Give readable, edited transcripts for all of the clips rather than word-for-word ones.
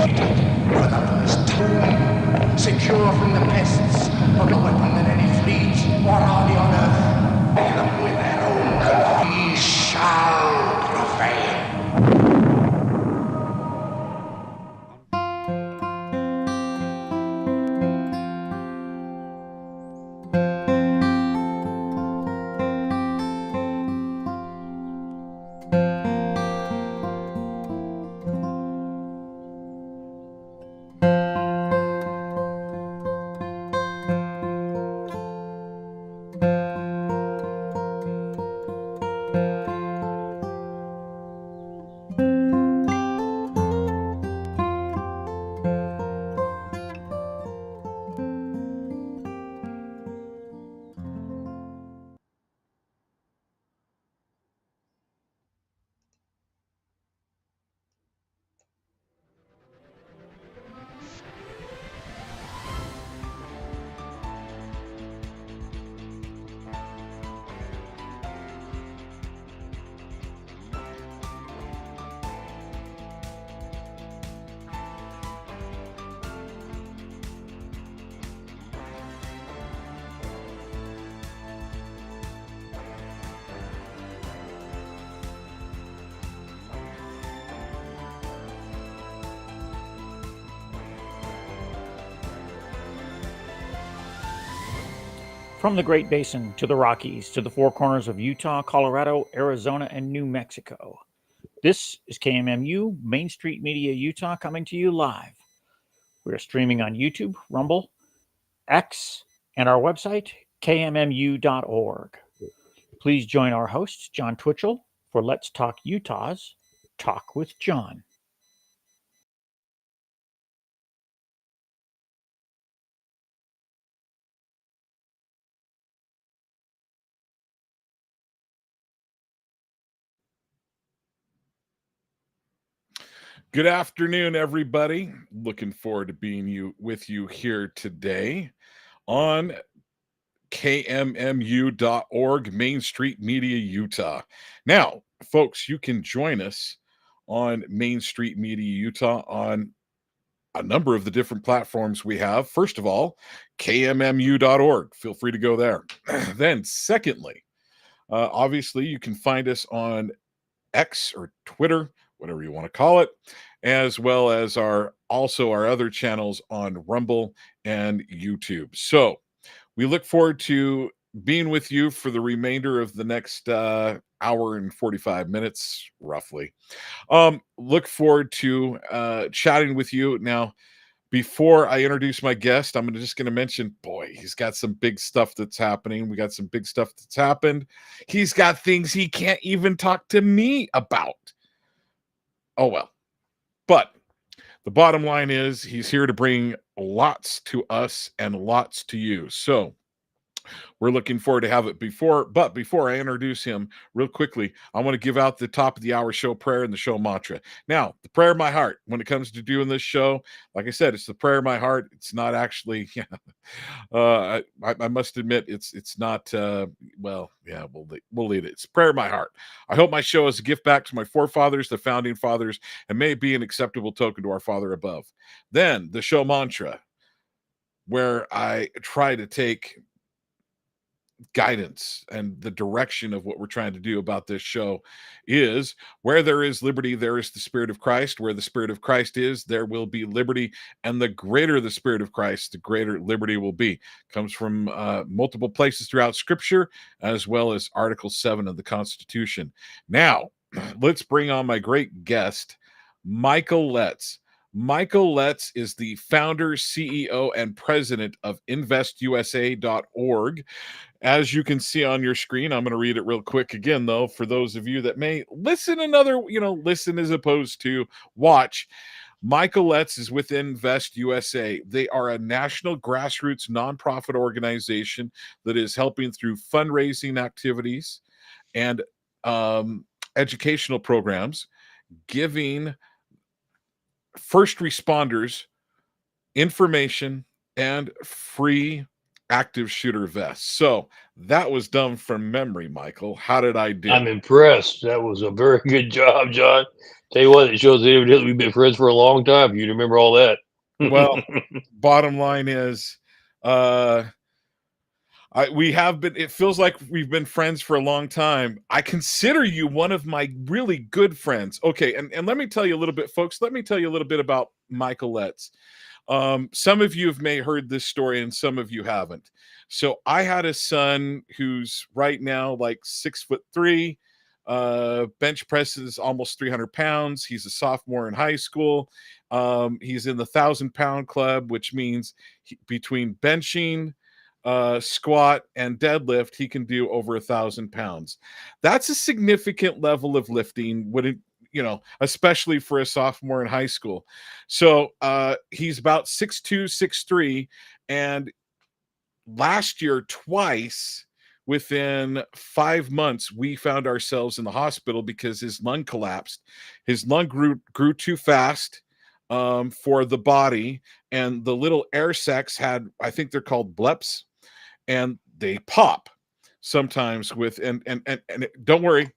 For the first time, secure from the pests of a weapon that any fleet or army on earth, armed with their own, we shall prevail. From the Great Basin to the Rockies to the four corners of Utah, Colorado, Arizona, and New Mexico. This is KMMU Main Street Media Utah coming to you live. We are streaming on YouTube, Rumble, X, and our website, kmmu.org. Please join our host, John Twitchell, for Let's Talk Utah's Talk with John. Good afternoon, everybody. Looking forward to being with you here today on KMMU.org, Main Street Media, Utah. Now, folks, you can join us on Main Street Media, Utah on a number of the different platforms we have. First of all, KMMU.org. Feel free to go there. Then, secondly, obviously, you can find us on X or Twitter, whatever you want to call it, as well as our other channels on Rumble and YouTube. So we look forward to being with you for the remainder of the next hour and 45 minutes, roughly. Look forward to chatting with you. Now, before I introduce my guest, I'm just going to mention, boy, he's got some big stuff that's happening. We got some big stuff that's happened. He's got things he can't even talk to me about. Oh, well. But the bottom line is he's here to bring lots to us and lots to you. So we're looking forward to have it before I introduce him real quickly, I want to give out the top of the hour show prayer and the show mantra. Now, the prayer of my heart, when it comes to doing this show, like I said, it's the prayer of my heart. It's not actually, I must admit, it's not, we'll leave it. It's prayer of my heart. I hope my show is a gift back to my forefathers, the founding fathers, and may be an acceptable token to our Father above. Then the show mantra, where I try to take guidance and the direction of what we're trying to do about this show is: where there is liberty, there is the Spirit of Christ. Where the Spirit of Christ is, there will be liberty, and the greater the Spirit of Christ, the greater liberty will be. Comes from multiple places throughout Scripture, as well as Article 7 of the Constitution. Now, let's bring on my great guest, Michael Letts. Michael Letts is the founder, CEO, and president of InvestUSA.org. As you can see on your screen, I'm going to read it real quick again, though, for those of you that may listen listen as opposed to watch. Michael Letts is with InvestUSA. They are a national grassroots nonprofit organization that is helping through fundraising activities and educational programs, giving first responders information and free active shooter vests. So that was done from memory, Michael. How did I do? I'm impressed. That was a very good job, John. Tell you what, it shows that evidently we've been friends for a long time. You remember all that. Well, bottom line is, uh, we have been, it feels like we've been friends for a long time. I consider you one of my really good friends. Okay. And let me tell you a little bit, folks, let me tell you a little bit about Michael Letts. Some of you have may heard this story and some of you haven't. So I had a son who's right now like 6'3", bench presses almost 300 pounds. He's a sophomore in high school. He's in the 1,000-pound club, which means between benching, squat, and deadlift, he can do over 1,000 pounds. That's a significant level of lifting. Would it, especially for a sophomore in high school. So he's about 6'2", 6'3", and last year, twice within 5 months, we found ourselves in the hospital because his lung collapsed. His lung grew too fast for the body, and the little air sacs had, I think they're called bleps, and they pop sometimes with, and don't worry,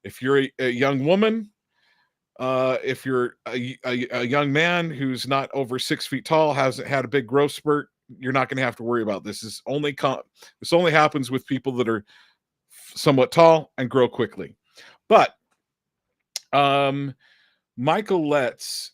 if you're a young woman, if you're a young man who's not over 6 feet tall, hasn't had a big growth spurt, you're not going to have to worry about this. This only happens with people that are somewhat tall and grow quickly. But Michael Letts,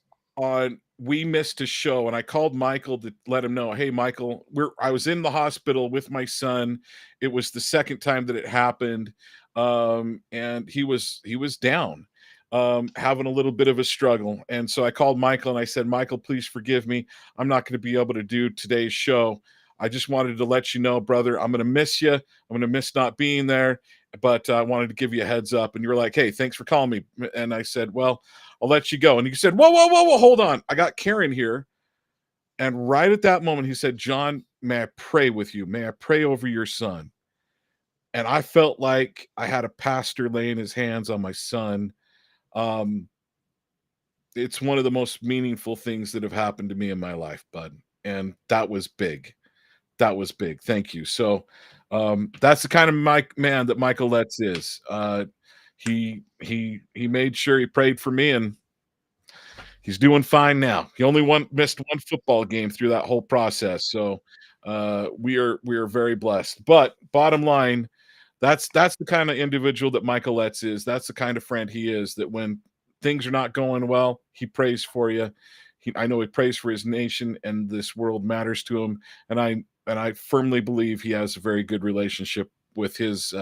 we missed a show, and I called Michael to let him know, hey, Michael, I was in the hospital with my son. It was the second time that it happened, and he was down, having a little bit of a struggle. And so I called Michael and I said, Michael, please forgive me. I'm not going to be able to do today's show. I just wanted to let you know, brother, I'm going to miss you. I'm going to miss not being there, but I wanted to give you a heads up. And you were like, hey, thanks for calling me. And I said, well, I'll let you go. And he said, whoa, hold on. I got Karen here. And right at that moment, he said, John, may I pray with you? May I pray over your son? And I felt like I had a pastor laying his hands on my son. It's one of the most meaningful things that have happened to me in my life, bud. And that was big. That was big. Thank you. So that's the kind of man that Michael Letts is. He made sure he prayed for me, and he's doing fine now. He only missed one football game through that whole process. So we are very blessed. But bottom line, that's the kind of individual that Michael Letts is. That's the kind of friend he is, that when things are not going well, he prays for you. I know he prays for his nation, and this world matters to him. And I firmly believe he has a very good relationship with his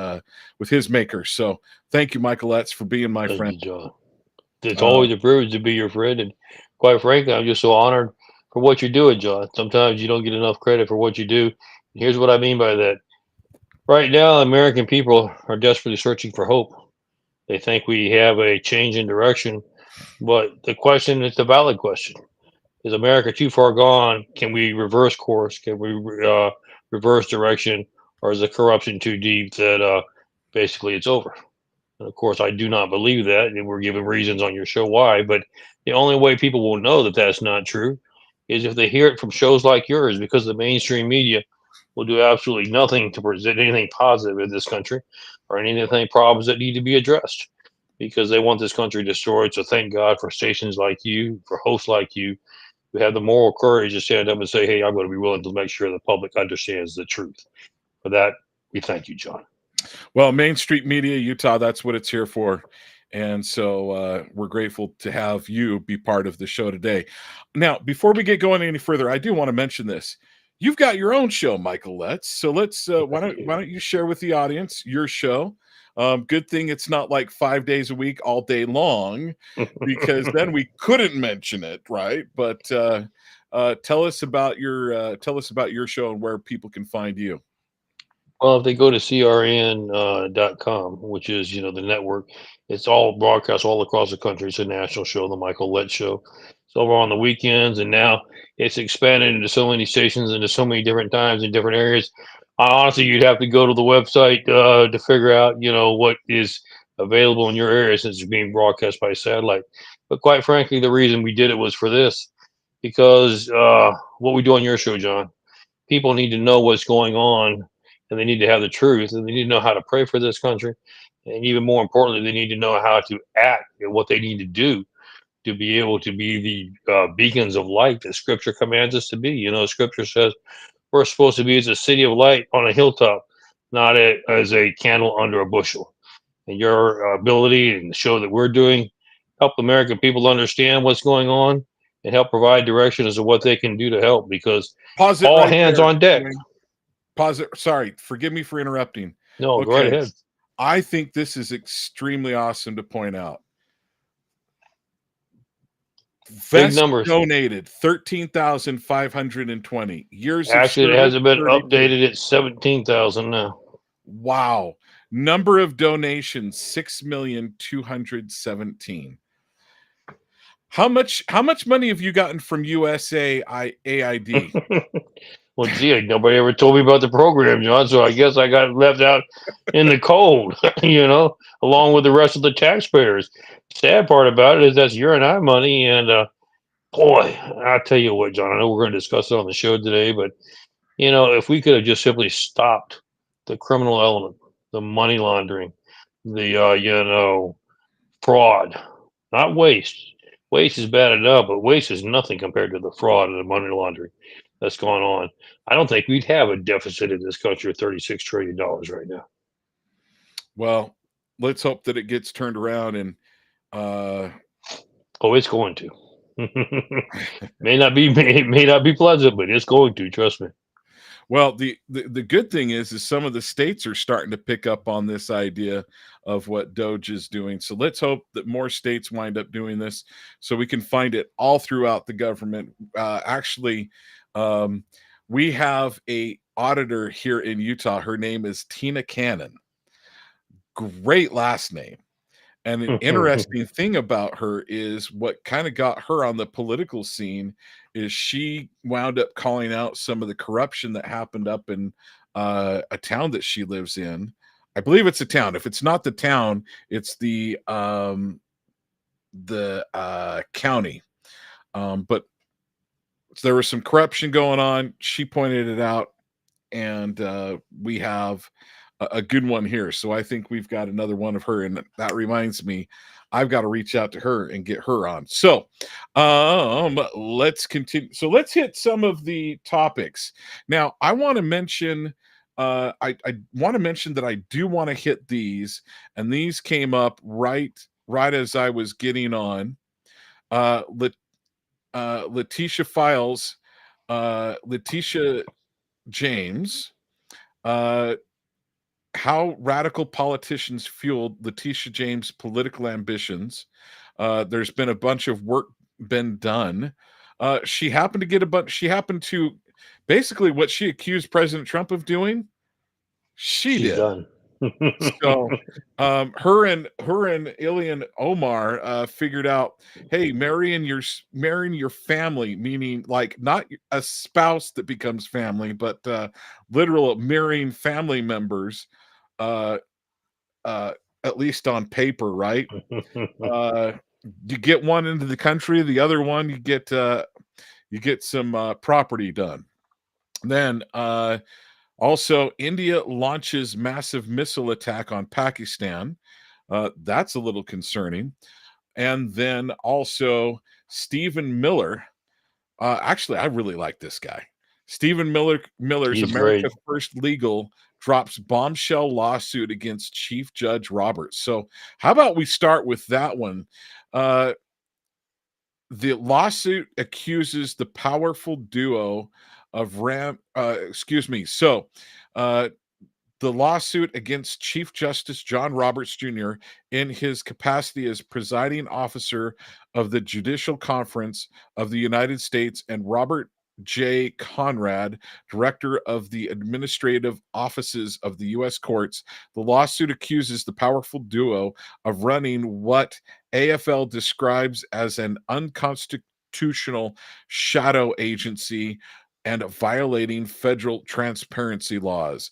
maker. So thank you, Michael Letts, for being my Thank friend. you, John. It's always a privilege to be your friend, and quite frankly, I'm just so honored for what you're doing, John. Sometimes you don't get enough credit for what you do. Here's what I mean by that. Right now, American people are desperately searching for hope. They think we have a change in direction, but the question is the valid question. Is America too far gone? Can we reverse course? Can we reverse direction? Or is the corruption too deep that basically it's over? And of course, I do not believe that, and we're giving reasons on your show why. But the only way people will know that that's not true is if they hear it from shows like yours, because the mainstream media will do absolutely nothing to present anything positive in this country or anything problems that need to be addressed, because they want this country destroyed. So thank God for stations like you, for hosts like you, who have the moral courage to stand up and say, hey, I'm going to be willing to make sure the public understands the truth. For that, we thank you, John. Well, Main Street Media Utah, that's what it's here for. And so we're grateful to have you be part of the show today. Now, before we get going any further, I do want to mention this. You've got your own show, Michael Letts. So let's why don't you share with the audience your show? Good thing it's not like 5 days a week, all day long, because then we couldn't mention it, right? But tell us about your show and where people can find you. Well, if they go to crn.com, which is, the network, it's all broadcast all across the country. It's a national show, the Michael Letts Show. It's over on the weekends, and now it's expanded into so many stations, into so many different times in different areas. Honestly, you'd have to go to the website to figure out, what is available in your area, since it's being broadcast by satellite. But quite frankly, the reason we did it was for this, because what we do on your show, John, people need to know what's going on, and they need to have the truth, and they need to know how to pray for this country, and even more importantly, they need to know how to act and what they need to do to be able to be the beacons of light that Scripture commands us to be. You know, Scripture says we're supposed to be as a city of light on a hilltop, not as a candle under a bushel. And your ability and the show that we're doing help American people understand what's going on and help provide direction as to what they can do to help, because Pause it all right hands there, on deck. Dwayne. Pause it. Sorry, forgive me for interrupting. No, go right Okay. ahead. I think this is extremely awesome to point out. Big Vest numbers. donated 13,520. Years of Actually, it service, hasn't been 32. updated. It's 17,000 now. Wow. Number of donations 6,217,000. How much money have you gotten from AID? Well, gee, nobody ever told me about the program, John. So I guess I got left out in the cold, you know, along with the rest of the taxpayers. Sad part about it is that's your and I money. And boy, I'll tell you what, John, I know we're going to discuss it on the show today, but, you know, if we could have just simply stopped the criminal element, the money laundering, the, you know, fraud, not waste. Waste is bad enough, but waste is nothing compared to the fraud and the money laundering that's going on. I don't think we'd have a deficit in this country of $36 trillion right now. Well, let's hope that it gets turned around and oh, it's going to. may not be pleasant, but it's going to. Trust me. Well, the good thing is some of the states are starting to pick up on this idea of what Doge is doing. So let's hope that more states wind up doing this, so we can find it all throughout the government. Actually, we have a auditor here in Utah. Her name is Tina Cannon. Great last name. And an interesting thing about her is what kind of got her on the political scene is she wound up calling out some of the corruption that happened up in a town that she lives in. I believe it's a town. If it's not the town, it's the county. But there was some corruption going on. She pointed it out, and we have a good one here. So I think we've got another one of her, and that reminds me, I've got to reach out to her and get her on. So let's continue. So let's hit some of the topics. Now, I want to mention I want to mention that I do want to hit these, and these came up right as I was getting on. Letitia Files, Letitia James, how radical politicians fueled Letitia James' political ambitions. There's been a bunch of work been done. She happened to get a bunch. She happened to basically what she accused President Trump of doing. She's did. Done. So her and Ilhan Omar figured out, hey, marrying your family, meaning like not a spouse that becomes family, but literal marrying family members, at least on paper, right? You get one into the country, the other one you get some property done. Then also, India launches massive missile attack on Pakistan. That's a little concerning. And then also Stephen Miller. Actually, I really like this guy. Stephen Miller's He's America's great. First Legal drops bombshell lawsuit against Chief Judge Roberts. So how about we start with that one? The lawsuit accuses the powerful duo of the lawsuit against Chief Justice John Roberts Jr. in his capacity as presiding officer of the Judicial Conference of the United States, and Robert J. Conrad, director of the administrative offices of the U.S. courts. The lawsuit accuses the powerful duo of running what AFL describes as an unconstitutional shadow agency and violating federal transparency laws.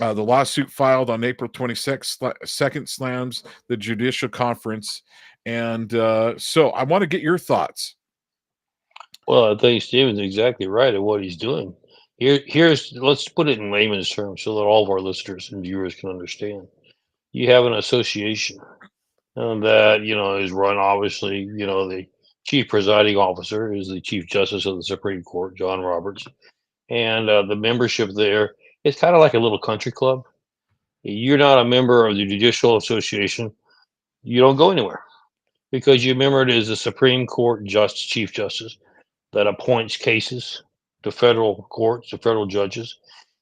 The lawsuit filed on April 22nd slams the Judicial Conference. And so I want to get your thoughts. Well, I think Steven's exactly right at what he's doing. Let's put it in layman's terms so that all of our listeners and viewers can understand. You have an association, that, is run, obviously, the chief presiding officer is the Chief Justice of the Supreme Court, John Roberts. And the membership there is kind of like a little country club. You're not a member of the Judicial Association, you don't go anywhere because you remember it is the Supreme Court Chief Justice that appoints cases to federal courts, to federal judges.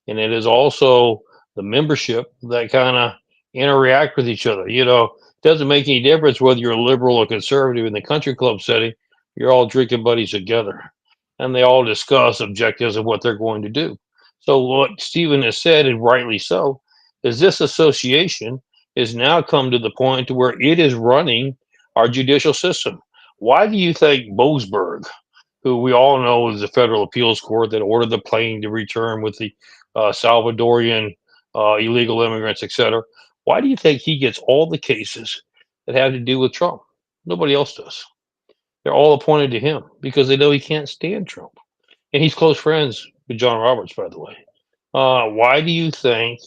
And it is also the membership that kind of interact with each other. It doesn't make any difference whether you're liberal or conservative in the country club setting, you're all drinking buddies together. And they all discuss objectives of what they're going to do. So what Stephen has said, and rightly so, is this association is now come to the point to where it is running our judicial system. Why do you think Boasberg, who we all know is the federal appeals court that ordered the plane to return with the Salvadorian illegal immigrants, etc., why do you think he gets all the cases that have to do with Trump? Nobody else does. They're all appointed to him because they know he can't stand Trump. And he's close friends with John Roberts, by the way. Why do you think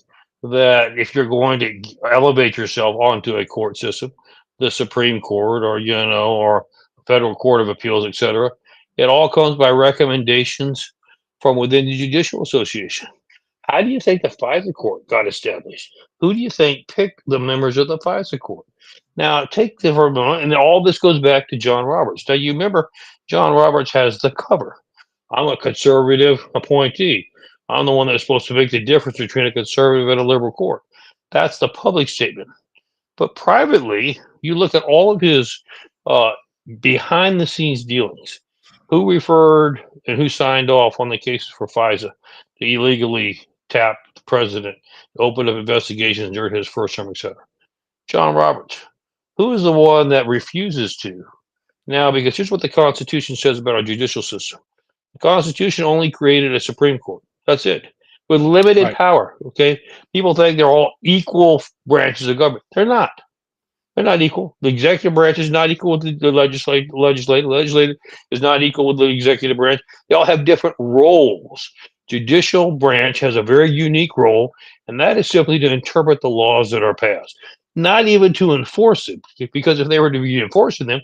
that if you're going to elevate yourself onto a court system, the Supreme Court or Federal Court of Appeals, etc., it all comes by recommendations from within the Judicial Association? How do you think the FISA court got established? Who do you think picked the members of the FISA court? Now, take the for a moment, and all this goes back to John Roberts. Now, you remember John Roberts has the cover. I'm a conservative appointee. I'm the one that's supposed to make the difference between a conservative and a liberal court. That's the public statement. But privately, you look at all of his behind the scenes dealings. Who referred and who signed off on the cases for FISA to illegally tap the president, open up investigations during his first term, etc.? John Roberts. Who is the one that refuses to? Now, because here's what the Constitution says about our judicial system. The Constitution only created a Supreme Court. That's it, with limited Right. power. Okay, people think they're all equal branches of government. They're not. They're not equal. The executive branch is not equal with the legislative. Legislative is not equal with the executive branch. They all have different roles. Judicial branch has a very unique role, and that is simply to interpret the laws that are passed, not even to enforce it. Because if they were to be enforcing them,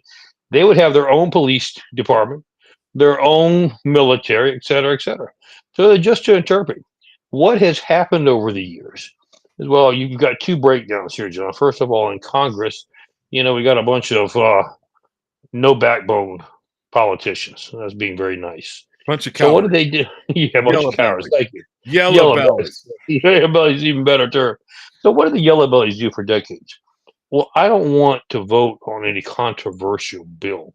they would have their own police department, their own military, et cetera, et cetera. So just to interpret what has happened over the years. Well, you've got two breakdowns here, John. First of all, in Congress, we got a bunch of no backbone politicians. That's being very nice. Bunch of So what cowards. did they do? Yeah, a bunch Yellow of cowards. bellies. Thank you. Yellow bellies. Yellow bellies, even better term. So what did the yellow bellies do for decades? Well, I don't want to vote on any controversial bill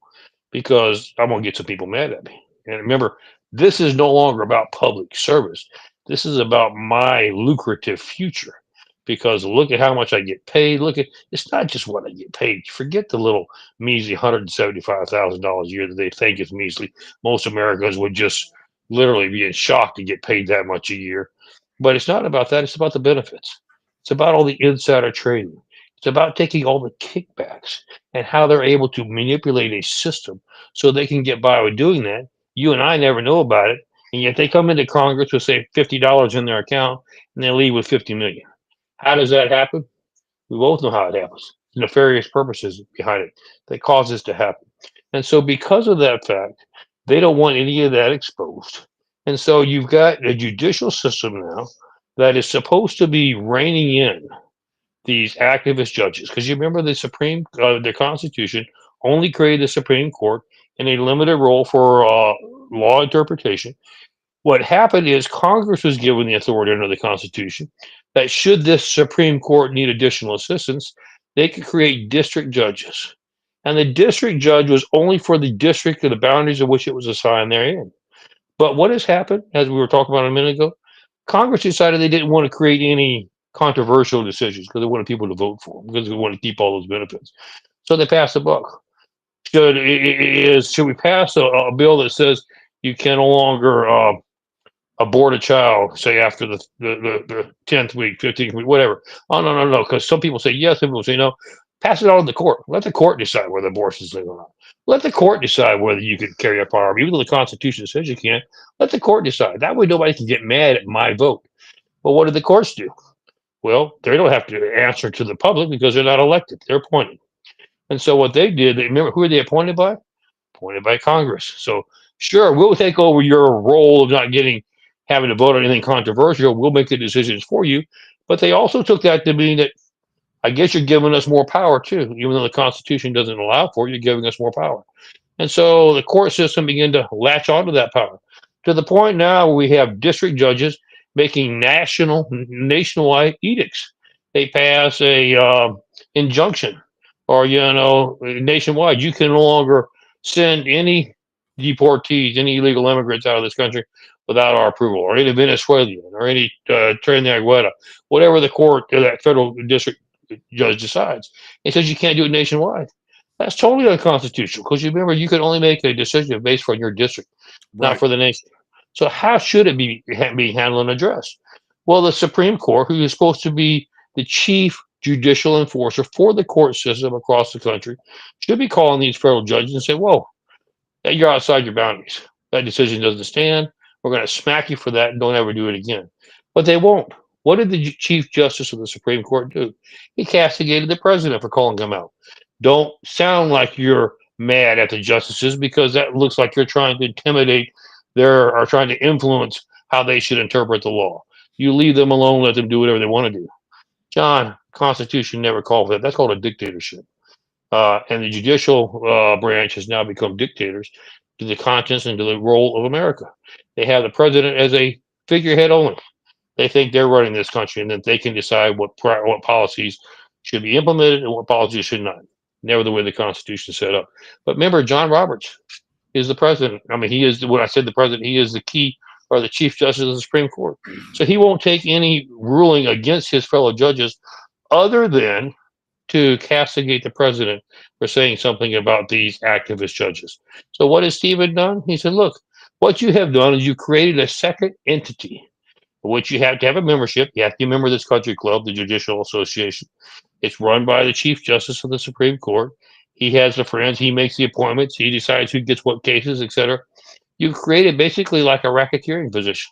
because I'm going to get some people mad at me. And remember, this is no longer about public service. This is about my lucrative future because look at how much I get paid. It's not just what I get paid. Forget the little measly $175,000 a year that they think is measly. Most Americans would just literally be in shock to get paid that much a year. But it's not about that. It's about the benefits. It's about all the insider trading. It's about taking all the kickbacks and how they're able to manipulate a system so they can get by with doing that. You and I never know about it. And yet they come into Congress with, say, $50 in their account and they leave with 50 million. How does that happen? We both know how it happens. Nefarious purposes behind it that cause this to happen. And so because of that fact, they don't want any of that exposed. And so you've got a judicial system now that is supposed to be reining in these activist judges. Because you remember the Constitution only created the Supreme Court in a limited role for law interpretation. What happened is Congress was given the authority under the Constitution that should this Supreme Court need additional assistance, they could create district judges. And the district judge was only for the district or the boundaries of which it was assigned therein. But what has happened, as we were talking about a minute ago, Congress decided they didn't want to create any controversial decisions because they wanted people to vote for them, because they wanted to keep all those benefits. So they passed a book. Should we pass a bill that says you can no longer abort a child, say after the 10th week, 15th week, whatever? Oh, no, because some people say yes, some people say no. Pass it on to the court. Let the court decide whether abortion is legal or not. Let the court decide whether you can carry a firearm, even though the Constitution says you can't. Let the court decide. That way, nobody can get mad at my vote. But what did the courts do? Well, they don't have to answer to the public because they're not elected. They're appointed. And so what they did, they remember who are they appointed by? Appointed by Congress. So sure, we'll take over your role of not having to vote on anything controversial. We'll make the decisions for you. But they also took that to mean that I guess you're giving us more power too, even though the Constitution doesn't allow for it, you're giving us more power. And so the court system began to latch onto that power to the point now where we have district judges making nationwide edicts. They pass a injunction, or nationwide. You can no longer send any deportees, any illegal immigrants out of this country without our approval, or any Venezuelan, or any Trinidad, whatever the court or that federal district judge decides. It says you can't do it nationwide. That's totally unconstitutional because you remember you can only make a decision based on your district, not for the nation. So how should it be handled and addressed? Well, the Supreme Court, who is supposed to be the chief judicial enforcer for the court system across the country, should be calling these federal judges and say, "Whoa, you're outside your boundaries. That decision doesn't stand. We're going to smack you for that and don't ever do it again." But they won't. What did the Chief Justice of the Supreme Court do? He castigated the president for calling him out. Don't sound like you're mad at the justices because that looks like you're trying to intimidate or trying to influence how they should interpret the law. You leave them alone, let them do whatever they want to do. John, Constitution never called for that. That's called a dictatorship. And the judicial branch has now become dictators to the conscience and to the role of America. They have the president as a figurehead only. They think they're running this country and that they can decide what policies should be implemented and what policies should not. Never the way the Constitution is set up. But remember, John Roberts is the president. I mean, he is when I said the president, he is the key or the chief justice of the Supreme Court. So he won't take any ruling against his fellow judges other than to castigate the president for saying something about these activist judges. So what has Stephen done? He said, look, what you have done is you created a second entity, which you have to have a membership. You have to be a member of this country club, the Judicial Association. It's run by the Chief Justice of the Supreme Court. He has the friends. He makes the appointments. He decides who gets what cases, etc. You've created basically like a racketeering position.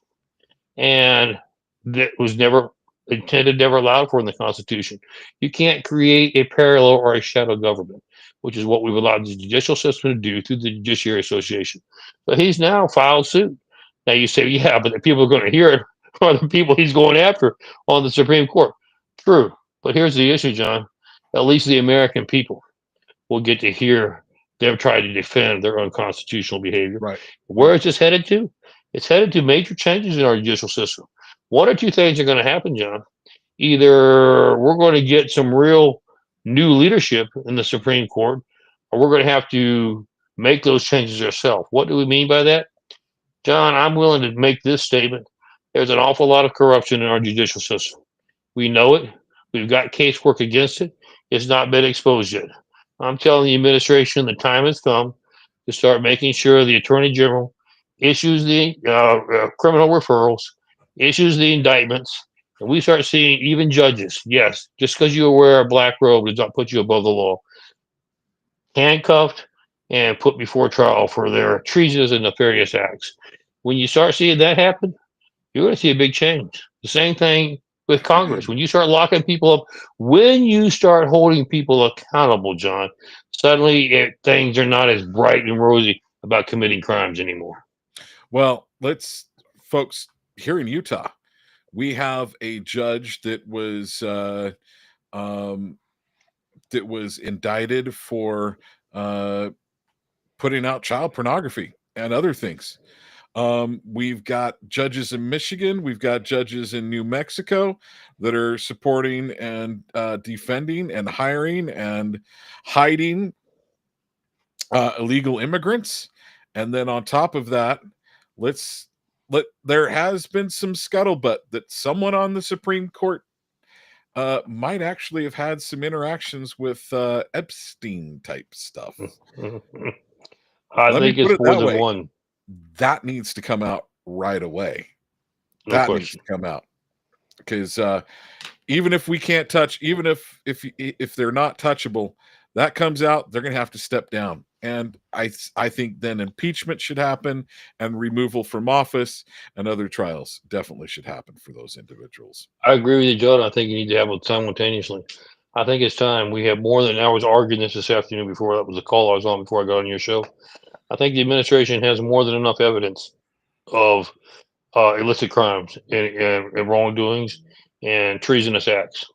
And that was never intended, never allowed for in the Constitution. You can't create a parallel or a shadow government, which is what we've allowed the judicial system to do through the Judiciary Association. But he's now filed suit. Now you say, yeah, but the people who are going to hear it are the people he's going after on the Supreme Court. True. But here's the issue, John. At least the American people will get to hear them try to defend their unconstitutional behavior. Right. Where is this headed to? It's headed to major changes in our judicial system. One or two things are going to happen, John. Either we're going to get some real new leadership in the Supreme Court, or we're going to have to make those changes ourselves. What do we mean by that? John, I'm willing to make this statement. There's an awful lot of corruption in our judicial system. We know it. We've got casework against it. It's not been exposed yet. I'm telling the administration the time has come to start making sure the Attorney General issues the criminal referrals, issues the indictments, and we start seeing even judges. Yes, just because you wear a black robe does not put you above the law. Handcuffed and put before trial for their treasonous and nefarious acts. When you start seeing that happen, you're going to see a big change. The same thing with Congress. When you start locking people up, when you start holding people accountable, John, suddenly things are not as bright and rosy about committing crimes anymore. Well, folks, here in Utah, we have a judge that was indicted for putting out child pornography and other things. We've got judges in Michigan. We've got judges in New Mexico that are supporting and defending and hiring and hiding illegal immigrants. And then on top of that, there has been some scuttlebutt that someone on the Supreme Court might actually have had some interactions with Epstein type stuff. I think it's more than one. That needs to come out right away. No needs to come out because even if we can't touch, even if they're not touchable, that comes out, they're going to have to step down. And I think then impeachment should happen and removal from office and other trials definitely should happen for those individuals. I agree with you, John. I think you need to have it simultaneously. I think it's time. We have more than I was arguing this afternoon before that was the call I was on before I got on your show. I think the administration has more than enough evidence of illicit crimes and wrongdoings and treasonous acts.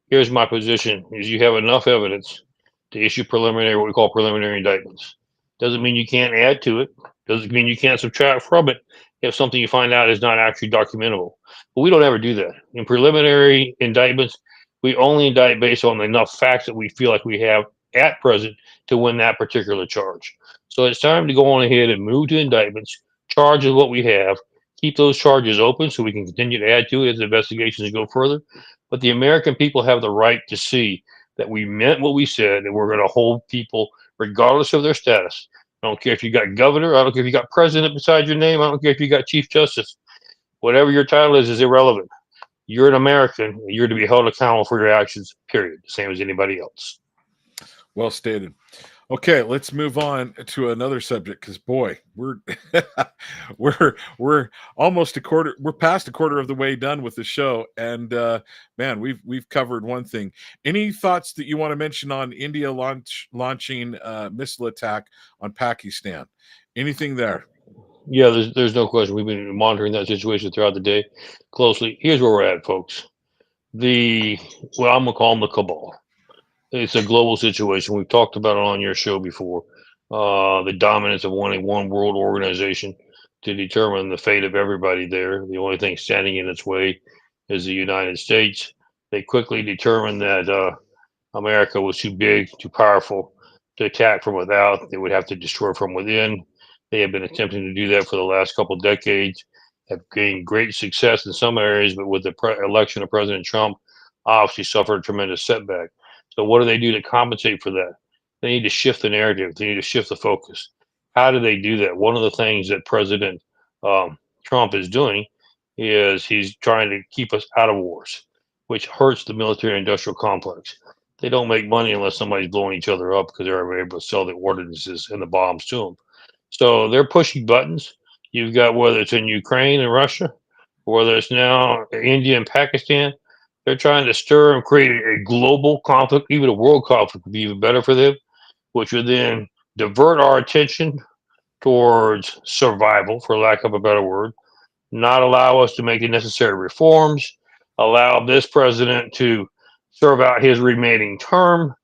Here's my position: is you have enough evidence to issue preliminary, what we call preliminary indictments. Doesn't mean you can't add to it. Doesn't mean you can't subtract from it if something you find out is not actually documentable. But we don't ever do that. In preliminary indictments, we only indict based on enough facts that we feel like we have at present to win that particular charge. So it's time to go on ahead and move to indictments, charge with what we have, keep those charges open so we can continue to add to it as investigations go further. But the American people have the right to see that we meant what we said, and we're going to hold people regardless of their status. I don't care if you got governor. I don't care if you got president beside your name. I don't care if you got chief justice. Whatever your title is irrelevant. You're an American. And you're to be held accountable for your actions, period. The same as anybody else. Well stated. Okay, let's move on to another subject because boy, we're we're almost a quarter. We're past a quarter of the way done with the show, and man, we've covered one thing. Any thoughts that you want to mention on India launching missile attack on Pakistan? Anything there? Yeah, there's no question. We've been monitoring that situation throughout the day closely. Here's where we're at, folks. I'm gonna call them the cabal. It's a global situation. We've talked about it on your show before. The dominance of wanting one world organization to determine the fate of everybody there. The only thing standing in its way is the United States. They quickly determined that America was too big, too powerful to attack from without. They would have to destroy from within. They have been attempting to do that for the last couple of decades, have gained great success in some areas, but with the election of President Trump, obviously suffered a tremendous setback. So what do they do to compensate for that? They need to shift the narrative. They need to shift the focus. How do they do that? One of the things that President Trump is doing is he's trying to keep us out of wars, which hurts the military-industrial complex. They don't make money unless somebody's blowing each other up because they're able to sell the ordinances and the bombs to them. So they're pushing buttons. You've got whether it's in Ukraine and Russia, or whether it's now India and Pakistan. They're trying to stir and create a global conflict, even a world conflict would be even better for them, which would then divert our attention towards survival, for lack of a better word, not allow us to make the necessary reforms, allow this president to serve out his remaining term,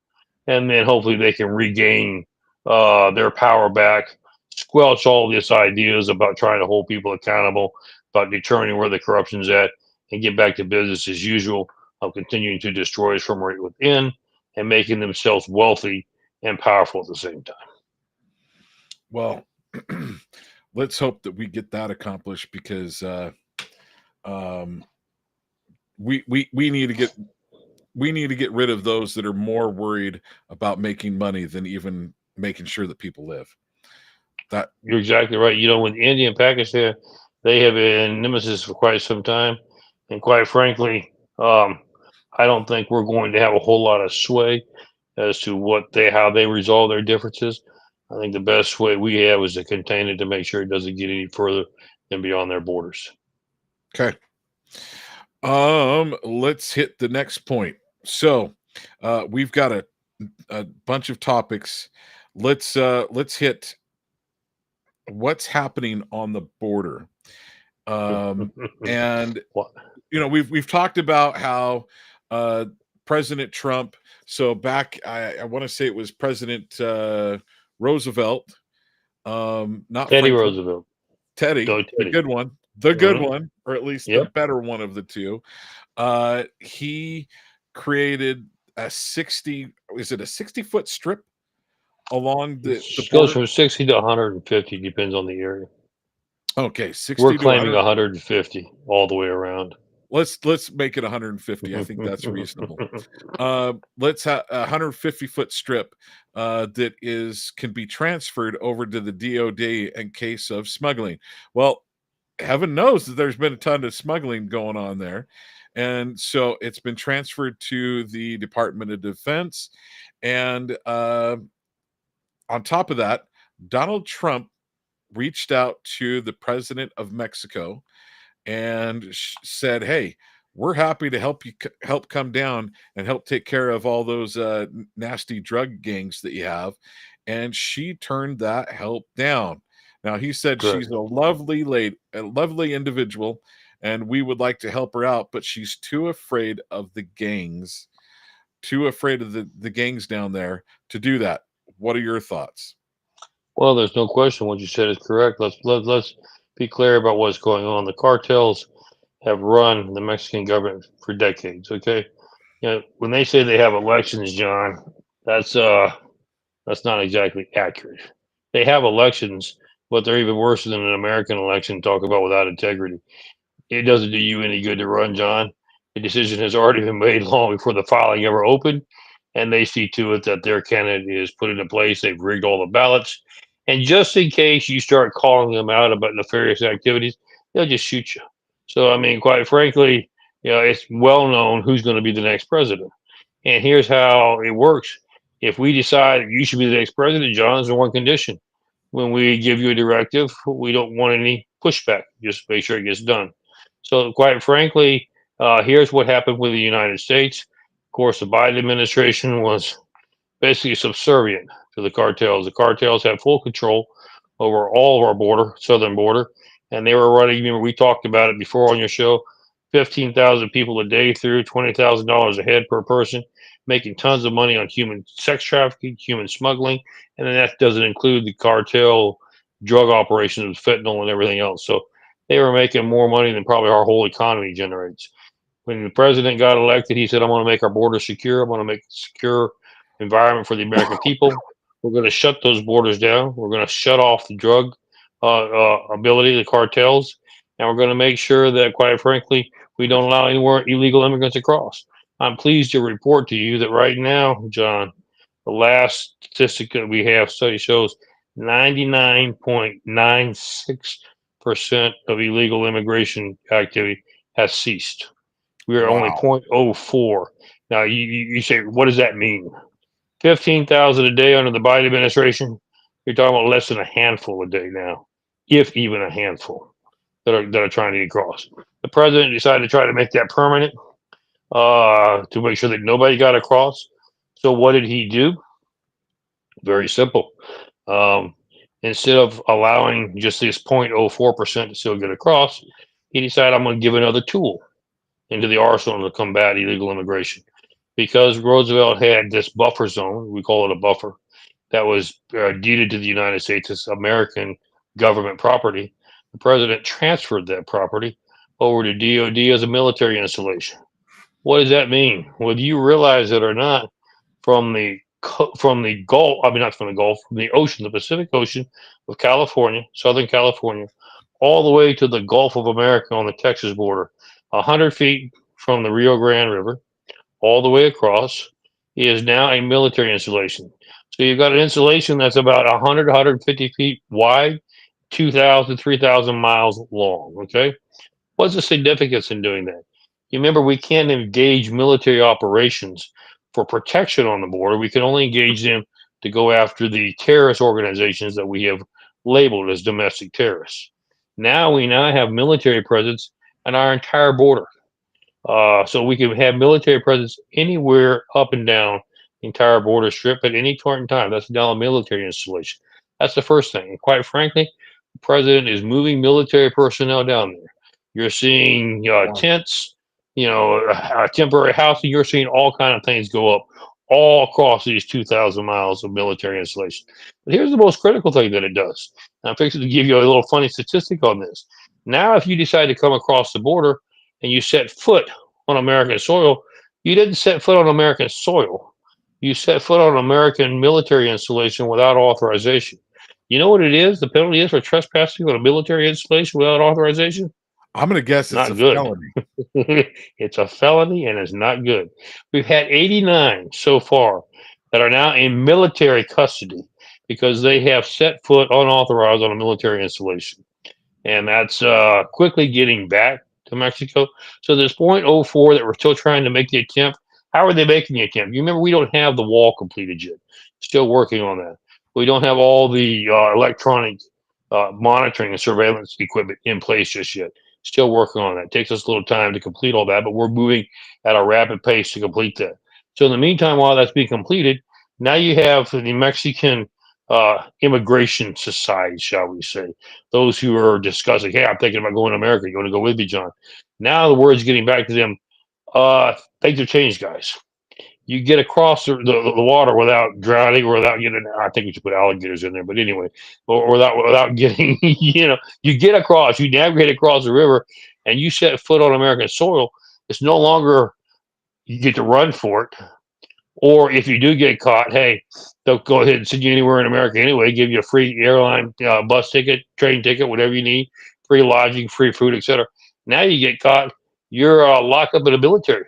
and then hopefully they can regain their power back, squelch all these ideas about trying to hold people accountable, about determining where the corruption's at, and get back to business as usual of continuing to destroy us from right within and making themselves wealthy and powerful at the same time. Well, let's hope that we get that accomplished because we need to get rid of those that are more worried about making money than even making sure that people live. That You're exactly right. You know, with India and Pakistan, they have been nemesis for quite some time, and quite frankly, I don't think we're going to have a whole lot of sway as to how they resolve their differences. I think the best way we have is to contain it to make sure it doesn't get any further than beyond their borders. okay. Let's hit the next point. So, we've got a bunch of topics. Let's hit what's happening on the border. And you know, we've talked about how President Trump. So back, I want to say it was President Roosevelt, not Teddy Franklin, Roosevelt. Teddy, Go the Teddy. good one, or at least the Yep. better one of the two. He created a 60-foot strip along the It border? goes from 60 to 150, depends on the area. Okay, 60 We're to claiming 100. 150 all the way around. Let's make it 150. I think that's reasonable. Let's have a 150-foot strip that can be transferred over to the DOD in case of smuggling. Well, heaven knows that there's been a ton of smuggling going on there. And so it's been transferred to the Department of Defense. And on top of that, Donald Trump reached out to the president of Mexico and said, hey, we're happy to help you help come down and help take care of all those nasty drug gangs that you have. And she turned that help down. Now he said Good. she's a lovely lady, a lovely individual, and we would like to help her out, but she's too afraid of the gangs, too afraid of the gangs down there to do that. What are your thoughts? Well, there's no question what you said is correct. Let's be clear about what's going on. The cartels have run the Mexican government for decades. Okay, you know, when they say they have elections, John, that's that's not exactly accurate. They have elections, but they're even worse than an American election. Talk about without integrity. It doesn't do you any good to run, John. The decision has already been made long before the filing ever opened, and they see to it that their candidate is put into place. They've rigged all the ballots. And just in case you start calling them out about nefarious activities, they'll just shoot you. So, I mean, quite frankly, you know, it's well known who's going to be the next president. And here's how it works. If we decide you should be the next president, John, there's one condition. When we give you a directive, we don't want any pushback. Just make sure it gets done. So, quite frankly, here's what happened with the United States. Of course, the Biden administration was basically subservient to the cartels. The cartels had full control over all of our border, southern border, and they were running. Remember, we talked about it before on your show. 15,000 people a day through $20,000 a head per person, making tons of money on human sex trafficking, human smuggling, and then that doesn't include the cartel drug operations with fentanyl and everything else. So they were making more money than probably our whole economy generates. When the president got elected, he said, "I'm going to make our borders secure. I'm going to make a secure environment for the American people. We're going to shut those borders down. We're going to shut off the drug ability, the cartels, and we're going to make sure that, quite frankly, we don't allow any more illegal immigrants across." I'm pleased to report to you that right now, John, the last statistic that we have study shows 99.96% of illegal immigration activity has ceased. We are only Wow. 0.04. Now, you say, what does that mean? 15,000 a day under the Biden administration. You're talking about less than a handful a day now, if even a handful that are trying to get across. The president decided to try to make that permanent to make sure that nobody got across. So what did he do? Very simple. Um, Instead of allowing just this 0.04% to still get across, he decided, I'm going to give another tool into the arsenal to combat illegal immigration. Because Roosevelt had this buffer zone, we call it a buffer, that was deeded to the United States as American government property. The president transferred that property over to DOD as a military installation. What does that mean? Whether you realize it or not, from the Gulf, I mean not from the Gulf, from the ocean, the Pacific Ocean of California, Southern California, all the way to the Gulf of America on the Texas border, 100 feet from the Rio Grande River, all the way across, is now a military installation. So you've got an installation that's about 100, 150 feet wide, 2,000, 3,000 miles long. Okay. What's the significance in doing that? You remember, we can't engage military operations for protection on the border. We can only engage them to go after the terrorist organizations that we have labeled as domestic terrorists. Now we have military presence on our entire border. So we can have military presence anywhere up and down the entire border strip at any point in time. That's now a military installation. That's the first thing. And quite frankly, the president is moving military personnel down there. You're seeing tents, temporary housing. You're seeing all kind of things go up all across these 2,000 miles of military installation. But here's the most critical thing that it does. And I'm fixing to give you a little funny statistic on this. Now, if you decide to come across the border and you set foot on American soil, you didn't set foot on American soil. You set foot on American military installation without authorization. You know what it is? The penalty is for trespassing on a military installation without authorization? I'm going to guess it's a Not good. felony. It's a felony and it's not good. We've had 89 so far that are now in military custody because they have set foot unauthorized on a military installation. And that's quickly getting back to Mexico. So this 0.04 that we're still trying to make the attempt. How are they making the attempt? You remember, we don't have the wall completed yet. Still working on that. We don't have all the electronic monitoring and surveillance equipment in place just yet. Still working on that. It takes us a little time to complete all that, but we're moving at a rapid pace to complete that. So in the meantime, while that's being completed, now you have the Mexican immigration society, shall we say, those who are discussing, hey, I'm thinking about going to America. You want to go with me, John? Now the word's getting back to them. Things have changed, guys. You get across the water without drowning or without getting, I think we should put alligators in there, but anyway, or without getting, you get across, you navigate across the river and you set foot on American soil. It's no longer you get to run for it. Or if you do get caught, hey, they'll go ahead and send you anywhere in America anyway, give you a free airline, bus ticket, train ticket, whatever you need, free lodging, free food, etc. Now you get caught, you're locked up in a military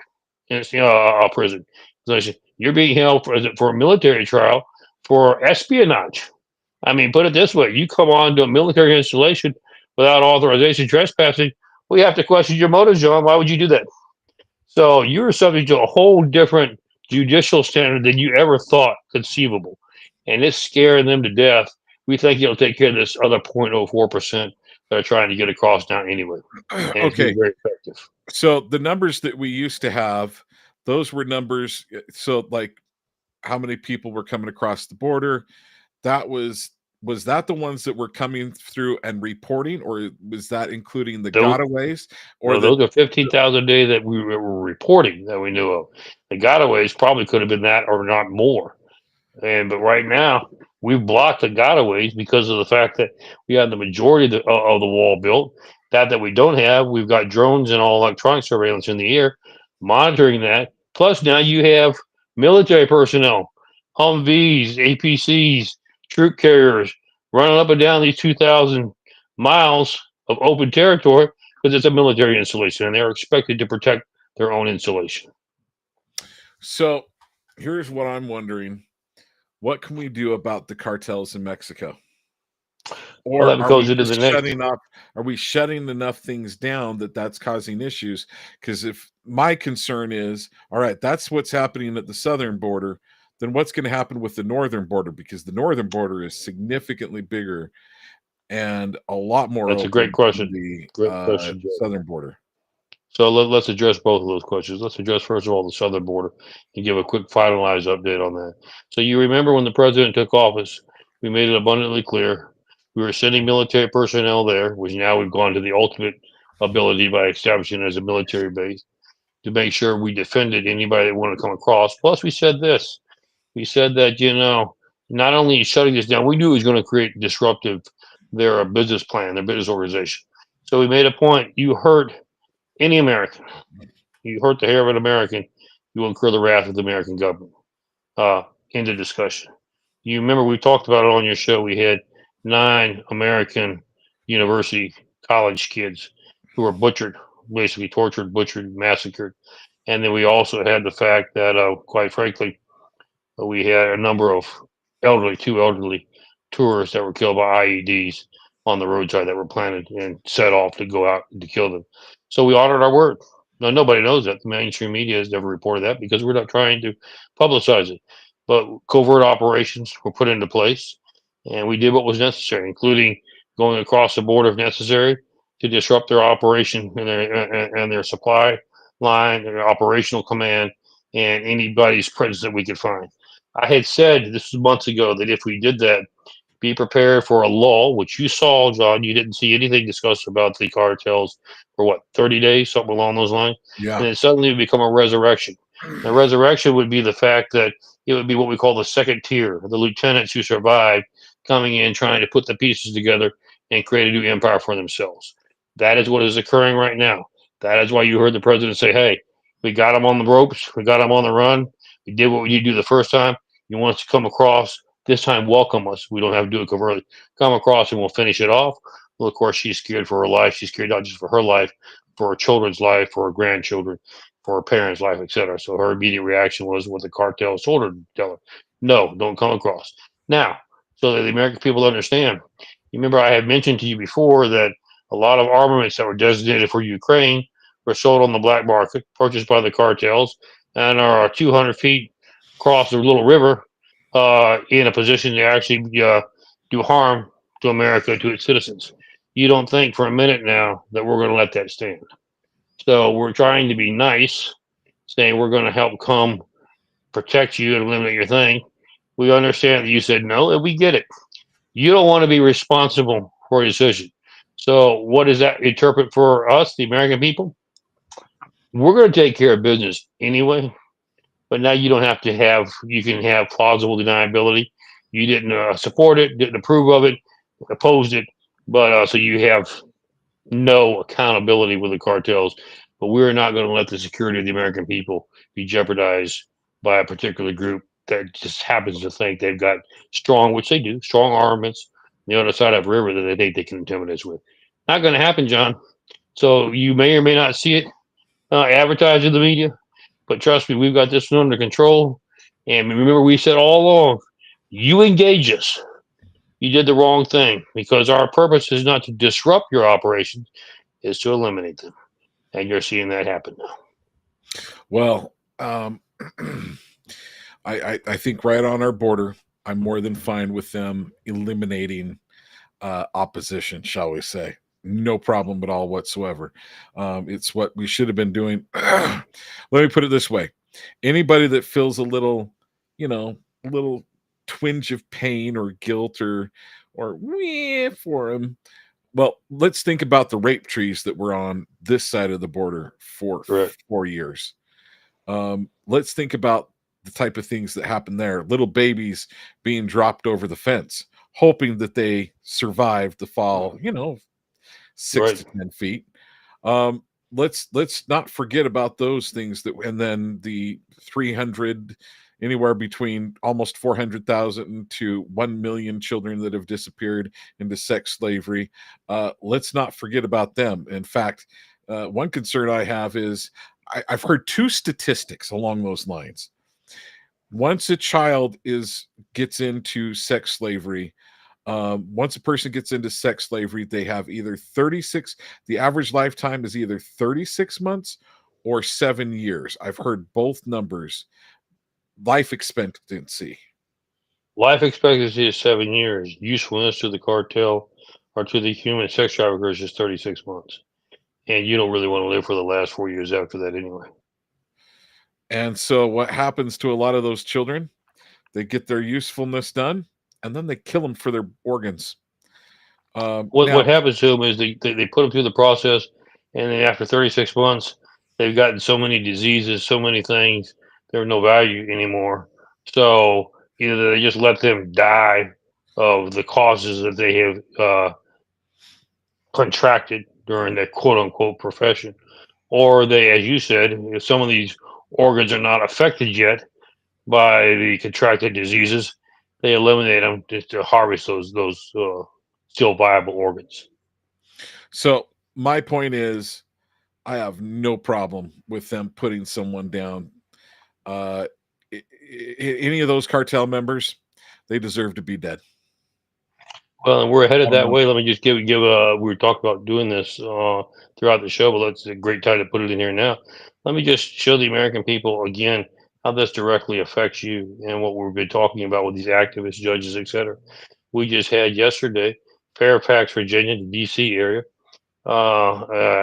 prison. So you're being held for a military trial for espionage. I mean, put it this way: you come on to a military installation without authorization, trespassing. We have to question your motives, John. Why would you do that? So you're subject to a whole different judicial standard than you ever thought conceivable. And it's scaring them to death. We think it'll take care of this other 0.04% that are trying to get across now anyway. And it's Okay. being very effective. So the numbers that we used to have, those were numbers. So like how many people were coming across the border? That was that the ones that were coming through and reporting, or was that including the Those, gotaways or no, those are 15,000 a day that we were reporting that we knew of. The gotaways probably could have been that or not more. But right now, we've blocked the gotaways because of the fact that we have the majority of the wall built. That we don't have, we've got drones and all electronic surveillance in the air monitoring that. Plus, now you have military personnel, Humvees, APCs, troop carriers running up and down these 2,000 miles of open territory because it's a military installation and they're expected to protect their own installation. So here's what I'm wondering. What can we do about the cartels in Mexico? Or Well, that are goes we into just the next. shutting up? Are we shutting enough things down that's causing issues? Because if my concern is, all right, that's what's happening at the southern border, then what's going to happen with the northern border? Because the northern border is significantly bigger and a lot more That's a open great question. than the Great question, Joe. southern border. So let's address both of those questions. Let's address, first of all, the southern border and give a quick finalized update on that. So you remember when the president took office, we made it abundantly clear we were sending military personnel there, which now we've gone to the ultimate ability by establishing it as a military base to make sure we defended anybody that wanted to come across. Plus, we said this. We said that, not only shutting this down, we knew it was going to create disruptive their business plan, their business organization. So we made a point. You hurt any American, you hurt the hair of an American, you will incur the wrath of the American government. End of discussion. You remember we talked about it on your show. We had 9 American university college kids who were butchered, basically tortured, butchered, massacred. And then we also had the fact that, quite frankly, we had a number of two elderly tourists that were killed by IEDs on the roadside that were planted and set off to go out to kill them. So we honored our word. Now, nobody knows that. The mainstream media has never reported that because we're not trying to publicize it. But covert operations were put into place, and we did what was necessary, including going across the border if necessary to disrupt their operation and their supply line, their operational command, and anybody's presence that we could find. I had said this was months ago that if we did that, be prepared for a lull, which you saw, John. You didn't see anything discussed about the cartels for what, 30 days, something along those lines. Yeah. And then suddenly it would become a resurrection. The resurrection would be the fact that it would be what we call the second tier, the lieutenants who survived coming in, trying to put the pieces together and create a new empire for themselves. That is what is occurring right now. That is why you heard the president say, hey, we got them on the ropes. We got them on the run. We did what we need to do the first time. You want us to come across this time, welcome us. We don't have to do it covertly. Come across and we'll finish it off. Well, of course, she's scared for her life. She's scared not just for her life, for her children's life, for her grandchildren, for her parents' life, etc. So her immediate reaction was what the cartel told her to tell her. No, don't come across. Now, so that the American people understand, you remember I had mentioned to you before that a lot of armaments that were designated for Ukraine were sold on the black market, purchased by the cartels, and are 200 feet across the little river in a position to actually do harm to America, to its citizens. you don't think for a minute now that we're going to let that stand. So we're trying to be nice, saying we're going to help come protect you and eliminate your thing. We understand that you said no, and we get it. You don't want to be responsible for a decision. So what does that interpret for us, the American people? We're going to take care of business anyway, but now you don't have to have, you can have plausible deniability. You didn't support it, didn't approve of it, opposed it, but so you have no accountability with the cartels. But we're not going to let the security of the American people be jeopardized by a particular group that just happens to think they've got strong, which they do, strong armaments on the other side of the river that they think they can intimidate us with. Not going to happen, John. So you may or may not see it advertised in the media, but trust me, we've got this one under control. And remember, we said all along, you engage us. You did the wrong thing, because our purpose is not to disrupt your operations, is to eliminate them. And you're seeing that happen now. Well, I think right on our border, I'm more than fine with them eliminating opposition, shall we say. No problem at all whatsoever. It's what we should have been doing. Let me put it this way. Anybody that feels a little twinge of pain or guilt or for him, well, let's think about the rape trees that were on this side of the border for Correct. 4 years. Let's think about the type of things that happen there. Little babies being dropped over the fence, hoping that they survive the fall, 6 Right. to 10 feet. Let's not forget about those things and then the 300, anywhere between almost 400,000 to 1 million children that have disappeared into sex slavery. Let's not forget about them. In fact, one concern I have is I've heard 2 statistics along those lines. Once a child gets into sex slavery, once a person gets into sex slavery, they have either 36, the average lifetime is either 36 months or 7 years. I've heard both numbers. Life expectancy. Life expectancy is 7 years. Usefulness to the cartel or to the human sex traffickers is 36 months. And you don't really want to live for the last 4 years after that anyway. And so what happens to a lot of those children? They get their usefulness done, and then they kill them for their organs. What happens to them is they put them through the process, and then after 36 months, they've gotten so many diseases, so many things, they're no value anymore. So either they just let them die of the causes that they have contracted during their quote unquote profession, or they, as you said, if some of these organs are not affected yet by the contracted diseases, they eliminate them just to harvest those still viable organs. So my point is, I have no problem with them putting someone down. Any of those cartel members, they deserve to be dead. Well, and we're headed that way. Let me just give we were talking about doing this throughout the show, but that's a great time to put it in here now. Let me just show the American people again how this directly affects you and what we've been talking about with these activists, judges, etc. We just had yesterday, Fairfax, Virginia, the DC area,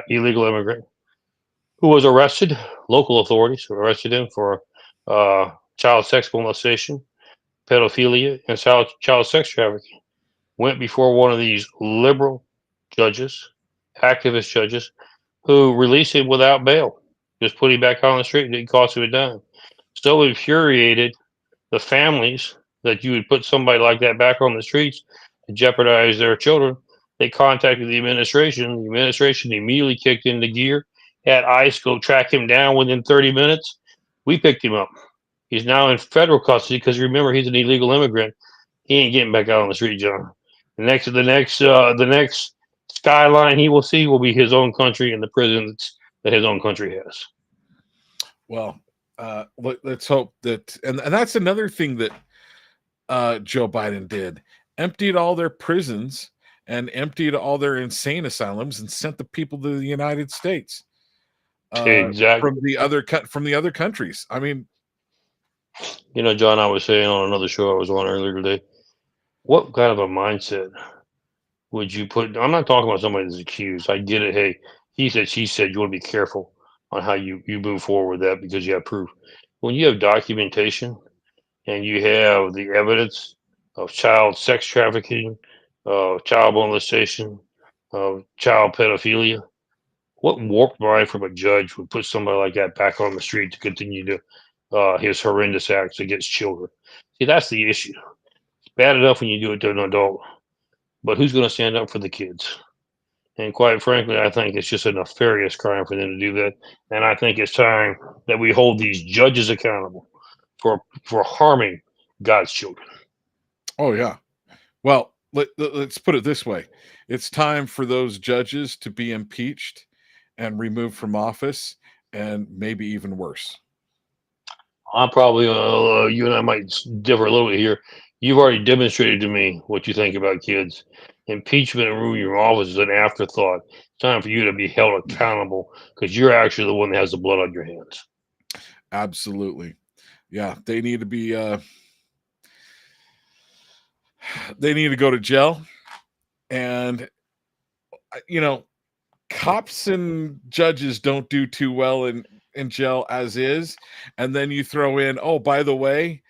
illegal immigrant who was arrested. Local authorities arrested him for child sex molestation, pedophilia, and child sex trafficking. Went before one of these liberal judges, activist judges, who released him without bail, just put him back on the street and didn't cost him a dime. So infuriated the families that you would put somebody like that back on the streets to jeopardize their children. They contacted the administration. The administration immediately kicked into gear, had ICE go track him down within 30 minutes. We picked him up. He's now in federal custody because remember, he's an illegal immigrant. He ain't getting back out on the street, John. The next skyline he will see will be his own country and the prisons that his own country has. Well, let's hope that, and that's another thing that Joe Biden did. Emptied all their prisons and emptied all their insane asylums and sent the people to the United States. Exactly. From the other countries. I mean, John, I was saying on another show I was on earlier today, what kind of a mindset would you put? I'm not talking about somebody that's accused. I get it. Hey, he said, she said. You want to be careful on how you move forward with that because you have proof. When you have documentation and you have the evidence of child sex trafficking, of child molestation, of child pedophilia, what warped mind from a judge would put somebody like that back on the street to continue to his horrendous acts against children? See, that's the issue. It's bad enough when you do it to an adult, but who's going to stand up for the kids? And quite frankly, I think it's just a nefarious crime for them to do that. And I think it's time that we hold these judges accountable for harming God's children. Oh yeah. Well, let's put it this way: it's time for those judges to be impeached and removed from office, and maybe even worse. I'm probably you and I might differ a little bit here. You've already demonstrated to me what you think about kids. Impeachment and removing your office is an afterthought. It's time for you to be held accountable because you're actually the one that has the blood on your hands. Absolutely. Yeah, they need to be they need to go to jail. And cops and judges don't do too well in jail as is. And then you throw in, oh, by the way,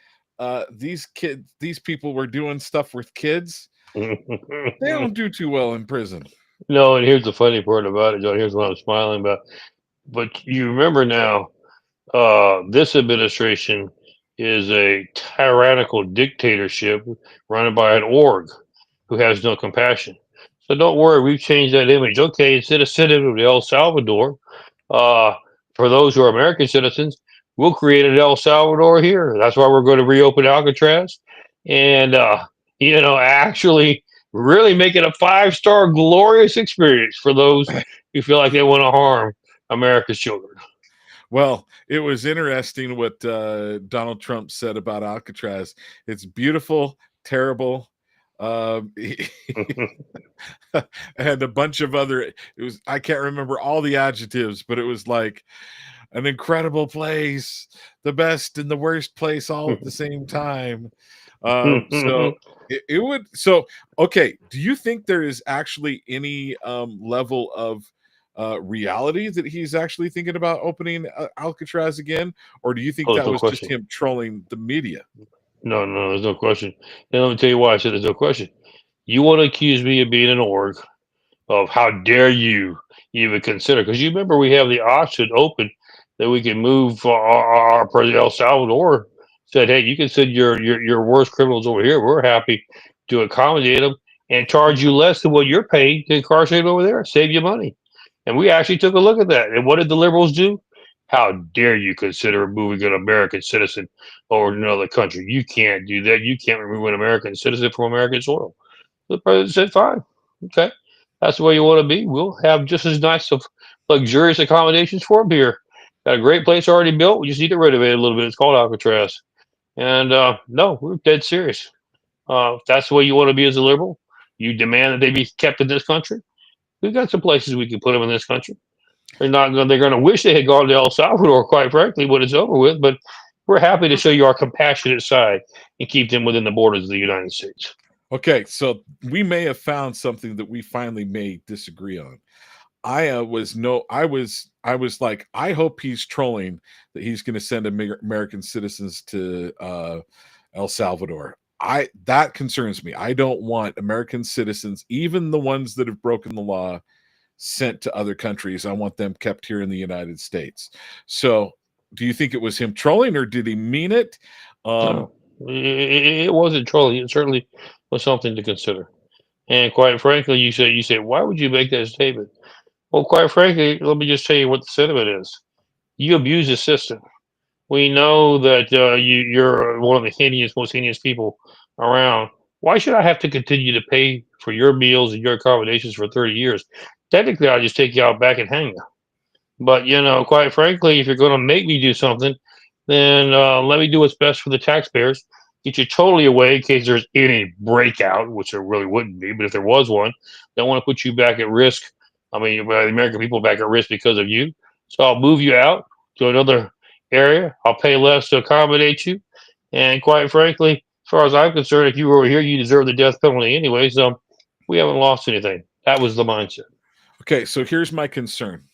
these people were doing stuff with kids. They don't do too well in prison. No, and here's the funny part about it, John. Here's what I'm smiling about. But you remember now, this administration is a tyrannical dictatorship run by an org who has no compassion. So don't worry, we've changed that image. Okay, instead of sending them to El Salvador, uh, for those who are American citizens, we'll create an El Salvador here. That's why we're going to reopen Alcatraz, and actually really make it a 5-star glorious experience for those who feel like they want to harm America's children. Well, it was interesting what Donald Trump said about Alcatraz. It's beautiful, terrible, and a bunch of other. I can't remember all the adjectives, but it was like an incredible place, the best and the worst place all at the same time. So it would. So okay, do you think there is actually any level of reality that he's actually thinking about opening Alcatraz again, or do you think Oh, there's that no was just question. him trolling the media? No, there's no question. And let me tell you why I said there's no question. You want to accuse me of being an org, of how dare you even consider? Because you remember we have the option open that we can move our president El Salvador said, hey, you can send your worst criminals over here. We're happy to accommodate them and charge you less than what you're paying to incarcerate over there, save you money. And we actually took a look at that. And what did the liberals do? How dare you consider moving an American citizen over to another country? You can't do that. You can't remove an American citizen from American soil. The president said, fine. Okay. That's the way you want to be. We'll have just as nice of luxurious accommodations for them here. Got a great place already built. We just need to renovate it a little bit. It's called Alcatraz. And no, we're dead serious. If that's the way you want to be as a liberal, you demand that they be kept in this country. We've got some places we can put them in this country. They're not going. They're going to wish they had gone to El Salvador, quite frankly, when it's over with. But we're happy to show you our compassionate side and keep them within the borders of the United States. Okay, so we may have found something that we finally may disagree on. I was like, I hope he's trolling that he's going to send American citizens to El Salvador. That concerns me. I don't want American citizens, even the ones that have broken the law, sent to other countries. I want them kept here in the United States. So, do you think it was him trolling, or did he mean it? No, it wasn't trolling. It certainly was something to consider. And quite frankly, you say, why would you make that statement? Well, quite frankly, let me just tell you what the sentiment is. You abuse the system. We know that you're one of the most heinous people around. Why should I have to continue to pay for your meals and your accommodations for 30 years? Technically, I'll just take you out back and hang you. But, quite frankly, if you're going to make me do something, then let me do what's best for the taxpayers. Get you totally away in case there's any breakout, which there really wouldn't be. But if there was one, don't want to put you back at risk. I mean, the American people back at risk because of you. So I'll move you out to another area. I'll pay less to accommodate you. And quite frankly, as far as I'm concerned, if you were over here, you deserve the death penalty anyway. So We haven't lost anything. That was the mindset. Okay, so here's my concern.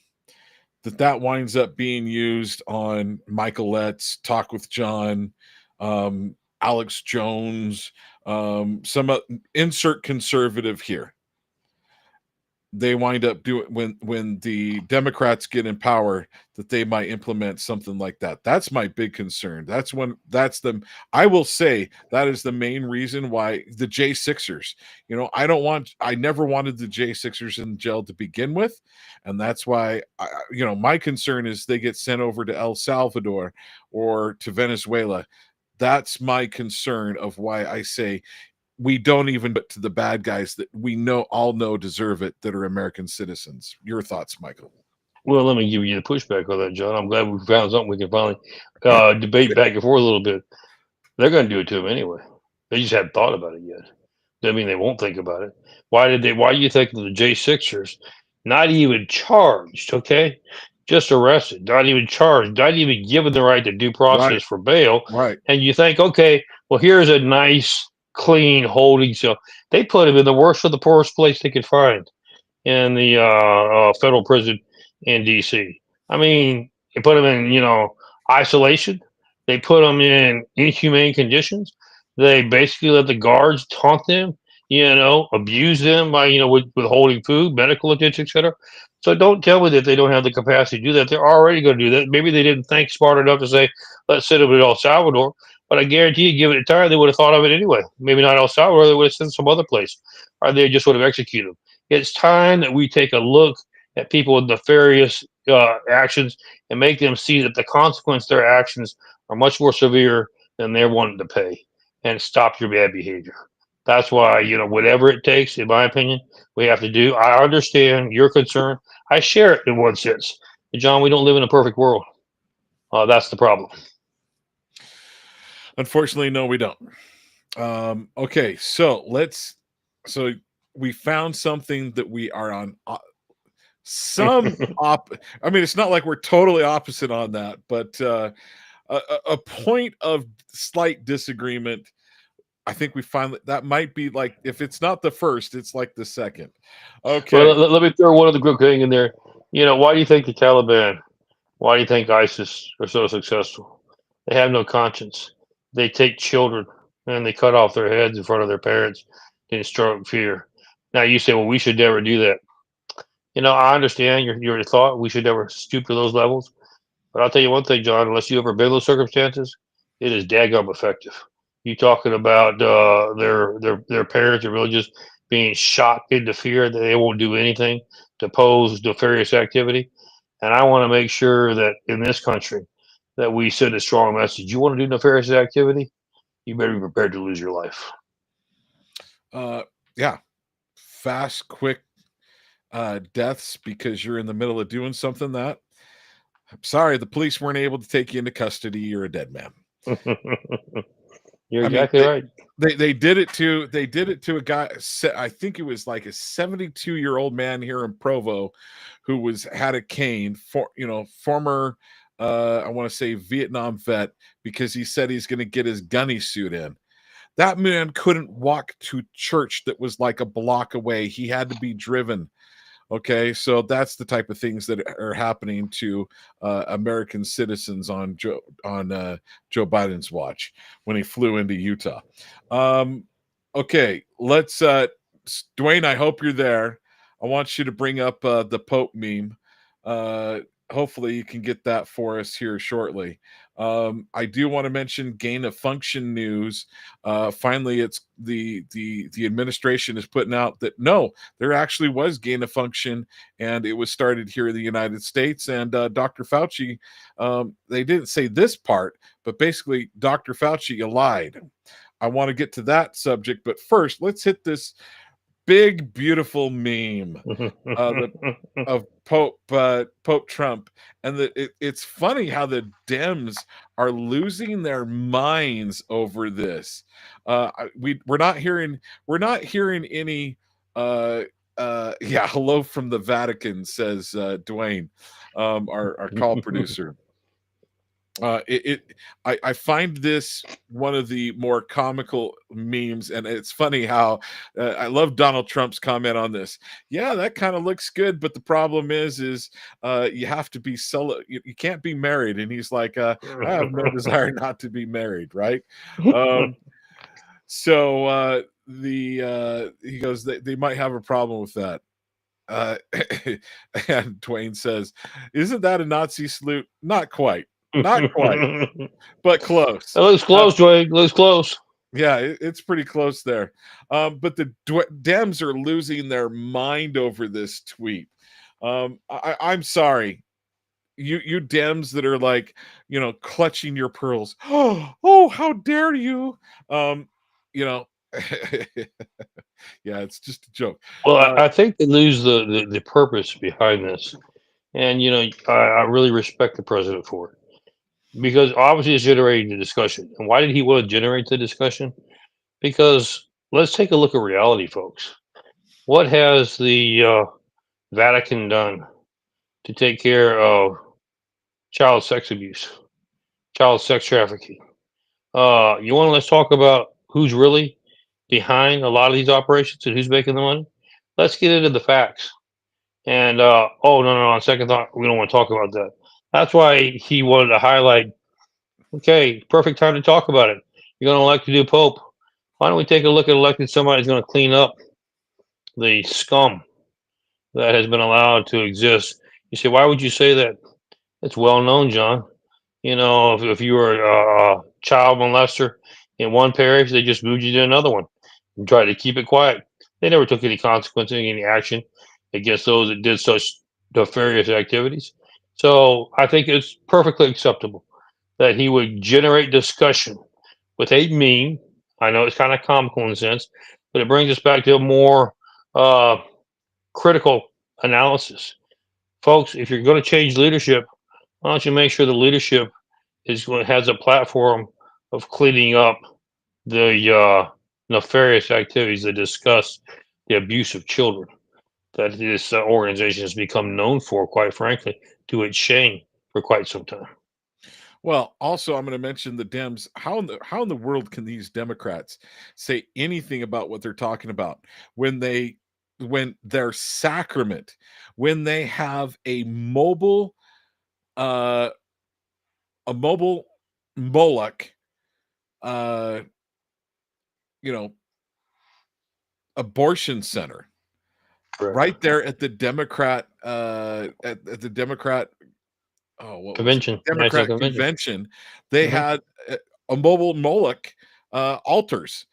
That winds up being used on Michael Letts, Talk with John, Alex Jones, some insert conservative here. They wind up doing when the Democrats get in power, that they might implement something like that. That's my big concern. I will say that is the main reason why the J6ers, I never wanted the J6ers in jail to begin with. And that's why, my concern is they get sent over to El Salvador or to Venezuela. That's my concern of why I say we don't even put to the bad guys that we all know deserve it, that are American citizens. Your thoughts, Michael? Well, let me give you the pushback on that, John. I'm glad we found something we can finally debate back and forth a little bit. They're going to do it to him anyway. They just haven't thought about it yet. Doesn't mean they won't think about it. Why do you think the J6ers not even charged, okay? Just arrested, not even charged, not even given the right to due Right, process for bail. right, And you think, okay, well, here's a nice, clean holding cell. They put him in the worst of the poorest place they could find in the federal prison in D.C. I mean, they put him in, isolation. They put him in inhumane conditions. They basically let the guards taunt them, abuse them by, withholding food, medical attention, etc. So don't tell me that they don't have the capacity to do that. They're already going to do that. Maybe they didn't think smart enough to say, let's send them to El Salvador. But I guarantee you, given it time, they would have thought of it anyway. Maybe not El Salvador, they would have sent some other place, or they just would have executed them. It's time that we take a look at people with nefarious actions and make them see that the consequence of their actions are much more severe than they're wanting to pay, and stop your bad behavior. That's why, whatever it takes, in my opinion, we have to do. I understand your concern. I share it in one sense. John, we don't live in a perfect world. That's the problem. Unfortunately, no, we don't. Okay, so we found something that we are on I mean, it's not like we're totally opposite on that, but a point of slight disagreement. I think we finally, that might be like, if it's not the first, it's like the second. Okay. Well, let me throw one other quick thing in there. Why do you think the Taliban, why do you think ISIS are so successful? They have no conscience. They take children and they cut off their heads in front of their parents to instruct fear. Now you say, well, we should never do that. I understand your thought. We should never stoop to those levels. But I'll tell you one thing, John. Unless you ever been in those circumstances, it is daggum effective. You talking about their parents are really just being shocked into fear that they won't do anything to oppose nefarious activity. And I want to make sure that in this country that we send a strong message. You want to do nefarious activity? You better be prepared to lose your life. Yeah. Fast, quick deaths because you're in the middle of doing something that, I'm sorry, the police weren't able to take you into custody. You're a dead man. You're exactly right. They did it to a guy. I think it was like a 72-year-old man here in Provo who had a cane, former I want to say Vietnam vet, because he said he's going to get his gunny suit in. That man couldn't walk to church that was like a block away. He had to be driven. Okay, so that's the type of things that are happening to American citizens on Joe Biden's watch when he flew into Utah. Okay, let's Dwayne, I hope you're there. I want you to bring up the Pope meme. Hopefully you can get that for us here shortly. I do want to mention gain of function news. Finally, it's the administration is putting out that no, there actually was gain of function, and it was started here in the United States. And Dr. Fauci, they didn't say this part, but basically, Dr. Fauci lied. I want to get to that subject, but first, let's hit this big, beautiful meme of Pope Trump, and it's funny how the Dems are losing their minds over this. We're not hearing any. Yeah, hello from the Vatican, says Dwayne, our call producer. I find this one of the more comical memes, and it's funny how I love Donald Trump's comment on this. Yeah, that kind of looks good, but the problem is you have to be you can't be married, and he's like, I have no desire not to be married, right? So he goes, they might have a problem with that. And Dwayne says, "Isn't that a Nazi salute? Not quite, not quite, but close." It looks close, Dwayne. Looks close. Yeah, it's pretty close there. But the Dems are losing their mind over this tweet. I'm sorry, you Dems that are like, clutching your pearls. Oh, how dare you? You know, yeah, it's just a joke. Well, I think they lose the purpose behind this. And, I really respect the president for it because obviously it's generating the discussion. And why did he want to generate the discussion? Because let's take a look at reality, folks. What has the Vatican done to take care of child sex abuse, child sex trafficking? Let's talk about who's really behind a lot of these operations and who's making the money? Let's get into the facts. And oh no, on second thought, we don't want to talk about that. That's why he wanted to highlight. Okay, perfect time to talk about it. You're going to elect a new pope. Why don't we take a look at electing somebody who's going to clean up the scum that has been allowed to exist? You say, why would you say that? It's well known, John. If you were a child molester in one parish, they just moved you to another one and tried to keep it quiet. They never took any consequences, any action against those that did such nefarious activities. So I think it's perfectly acceptable that he would generate discussion with a meme. I know it's kind of comical in a sense, but it brings us back to a more uh, critical analysis. Folks, if you're going to change leadership, why don't you make sure the leadership has a platform of cleaning up the nefarious activities that discuss the abuse of children that this organization has become known for, quite frankly, to its shame for quite some time. Well, also, I'm going to mention the Dems. How in the world can these Democrats say anything about what they're talking about when their sacrament, when they have uh a mobile Moloch, uh you know abortion center Correct. right there at the Democrat at the Democrat, what was it? Convention, national Democrat convention. convention. They Mhm. had a mobile Moloch altars,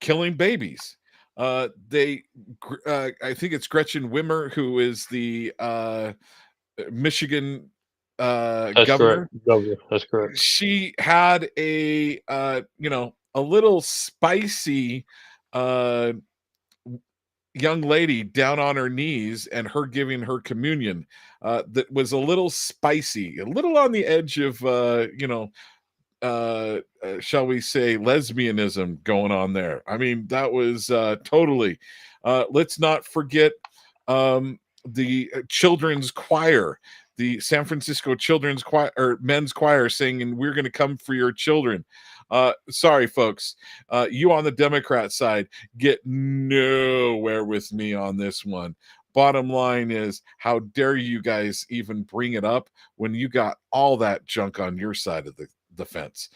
killing babies. I think it's Gretchen Whitmer, who is the Michigan That's governor. correct. Governor, that's correct. She had a little spicy uh young lady down on her knees and her giving her communion that was a little spicy, a little on the edge of shall we say lesbianism going on there. I mean, that was totally let's not forget the children's choir, the San Francisco children's choir or men's choir singing, "We're going to come for your children." Sorry, folks. You on the Democrat side get nowhere with me on this one. Bottom line is, how dare you guys even bring it up when you got all that junk on your side of the fence?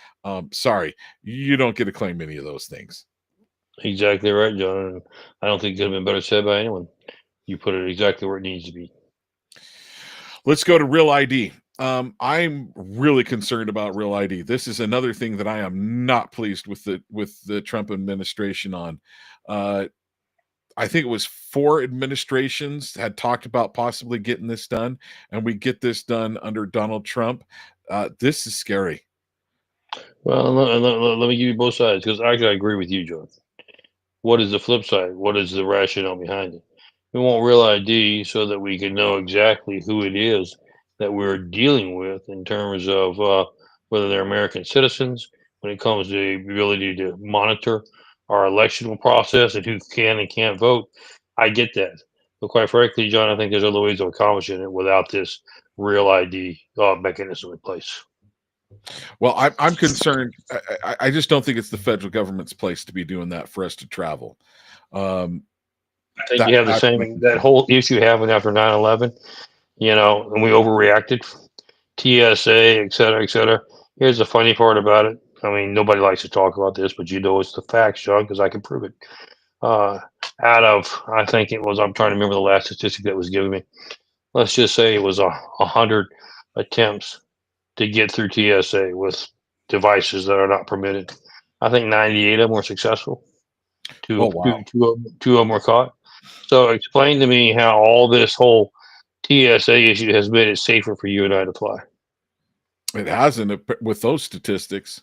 Sorry, you don't get to claim any of those things. Exactly right, John. I don't think it could have been better said by anyone. You put it exactly where it needs to be. Let's go to Real ID. I'm really concerned about Real ID. This is another thing that I am not pleased with the Trump administration on. I think it was 4 administrations had talked about possibly getting this done, and we get this done under Donald Trump. This is scary. Well, let me give you both sides because actually I agree with you, John. What is the flip side? What is the rationale behind it? We want real ID so that we can know exactly who it is that we're dealing with in terms of whether they're American citizens, when it comes to the ability to monitor our electional process and who can and can't vote. I get that. But quite frankly, John, I think there's other ways of accomplishing it without this real ID mechanism in place. Well, I'm concerned. I just don't think it's the federal government's place to be doing that for us to travel. Um, I think you have the that's my same that concern. whole issue happened after 9/11. And we overreacted. TSA, et cetera, et cetera. Here's the funny part about it. I mean, nobody likes to talk about this, but it's the facts, John, because I can prove it. Uh, Out of, I think it was, I'm trying to remember the last statistic that was given me. Let's just say it was 100 attempts to get through TSA with devices that are not permitted. I think 98 of them were successful. Oh wow, Two of them were caught. So explain to me how all this whole TSA issue has made it safer for you and I to fly. it hasn't with those statistics.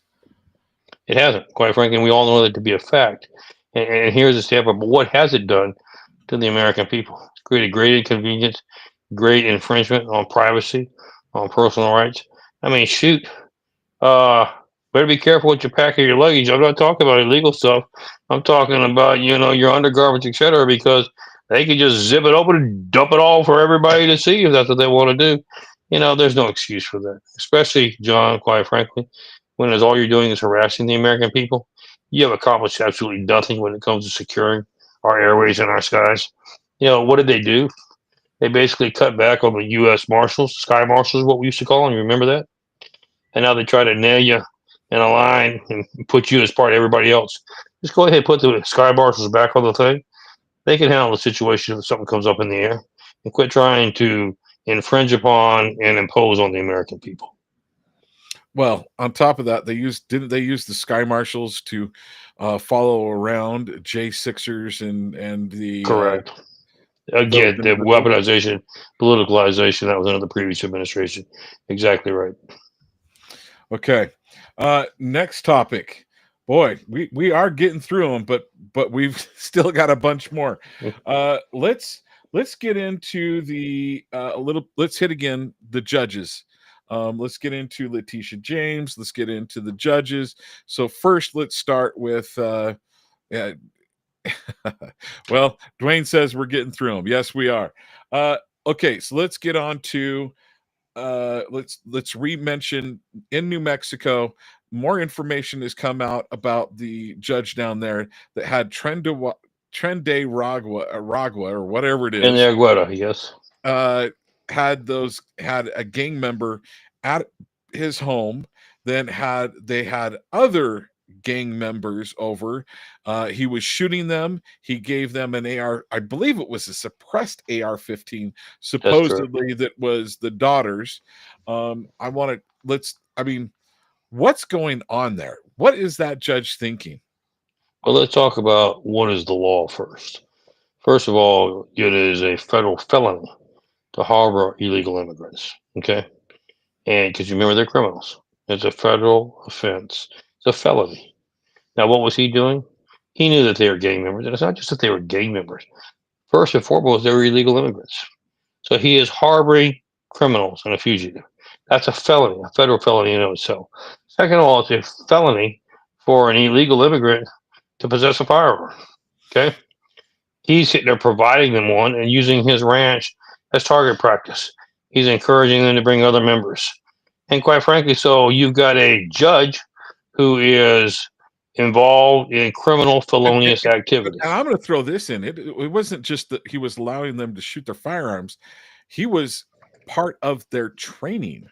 It hasn't, quite frankly, and we all know that to be a fact. And here's a sample. But what has it done to the American people? It's created great inconvenience, great infringement on privacy, on personal rights. I mean, shoot, uh, better be careful what you pack in your luggage. I'm not talking about illegal stuff. I'm talking about your undergarments, etc. Because they can just zip it open and dump it all for everybody to see if that's what they want to do. There's no excuse for that. Especially, John, quite frankly, when all you're doing is harassing the American people. You have accomplished absolutely nothing when it comes to securing our airways and our skies. What did they do? They basically cut back on the U.S. Marshals, Sky Marshals, what we used to call them. You remember that? And now they try to nail you in a line and put you as part of everybody else. Just go ahead and put the Sky Marshals back on the thing. They can handle the situation if something comes up in the air, and quit trying to infringe upon and impose on the American people. Well, on top of that, didn't they use the Sky Marshals to follow around J6ers and the Correct. those Again, the individuals? weaponization, politicalization, that was under the previous administration. Exactly right. Okay. Next topic. Boy, we are getting through them, but we've still got a bunch more. Let's get into the a little. Let's hit again the judges. Let's get into Letitia James. Let's get into the judges. So first, let's start with. Yeah, well, Dwayne says we're getting through them. Yes, we are. Okay, so let's get on to let's re-mention in New Mexico. More information has come out about the judge down there that had Trende Ragua or whatever it In the is. Agueda, yes. Had a gang member at his home. Then they had other gang members over. He was shooting them. He gave them an AR. I believe it was a suppressed AR-15, That's correct. supposedly that was the daughter's. I want to let's. I mean, what's going on there? What is that judge thinking? Well, let's talk about what is the law first. First of all, it is a federal felony to harbor illegal immigrants. Okay. And because you remember they're criminals, it's a federal offense. It's a felony. Now, what was he doing? He knew that they were gang members, and it's not just that they were gang members. First and foremost, they were illegal immigrants. So he is harboring criminals and a fugitive. That's a felony, a federal felony in itself. Second of all, it's a felony for an illegal immigrant to possess a firearm. Okay, he's sitting there providing them one and using his ranch as target practice. He's encouraging them to bring other members. And quite frankly, so you've got a judge who is involved in criminal felonious activity. And I'm going to throw this in. It wasn't just that he was allowing them to shoot their firearms. He was part of their training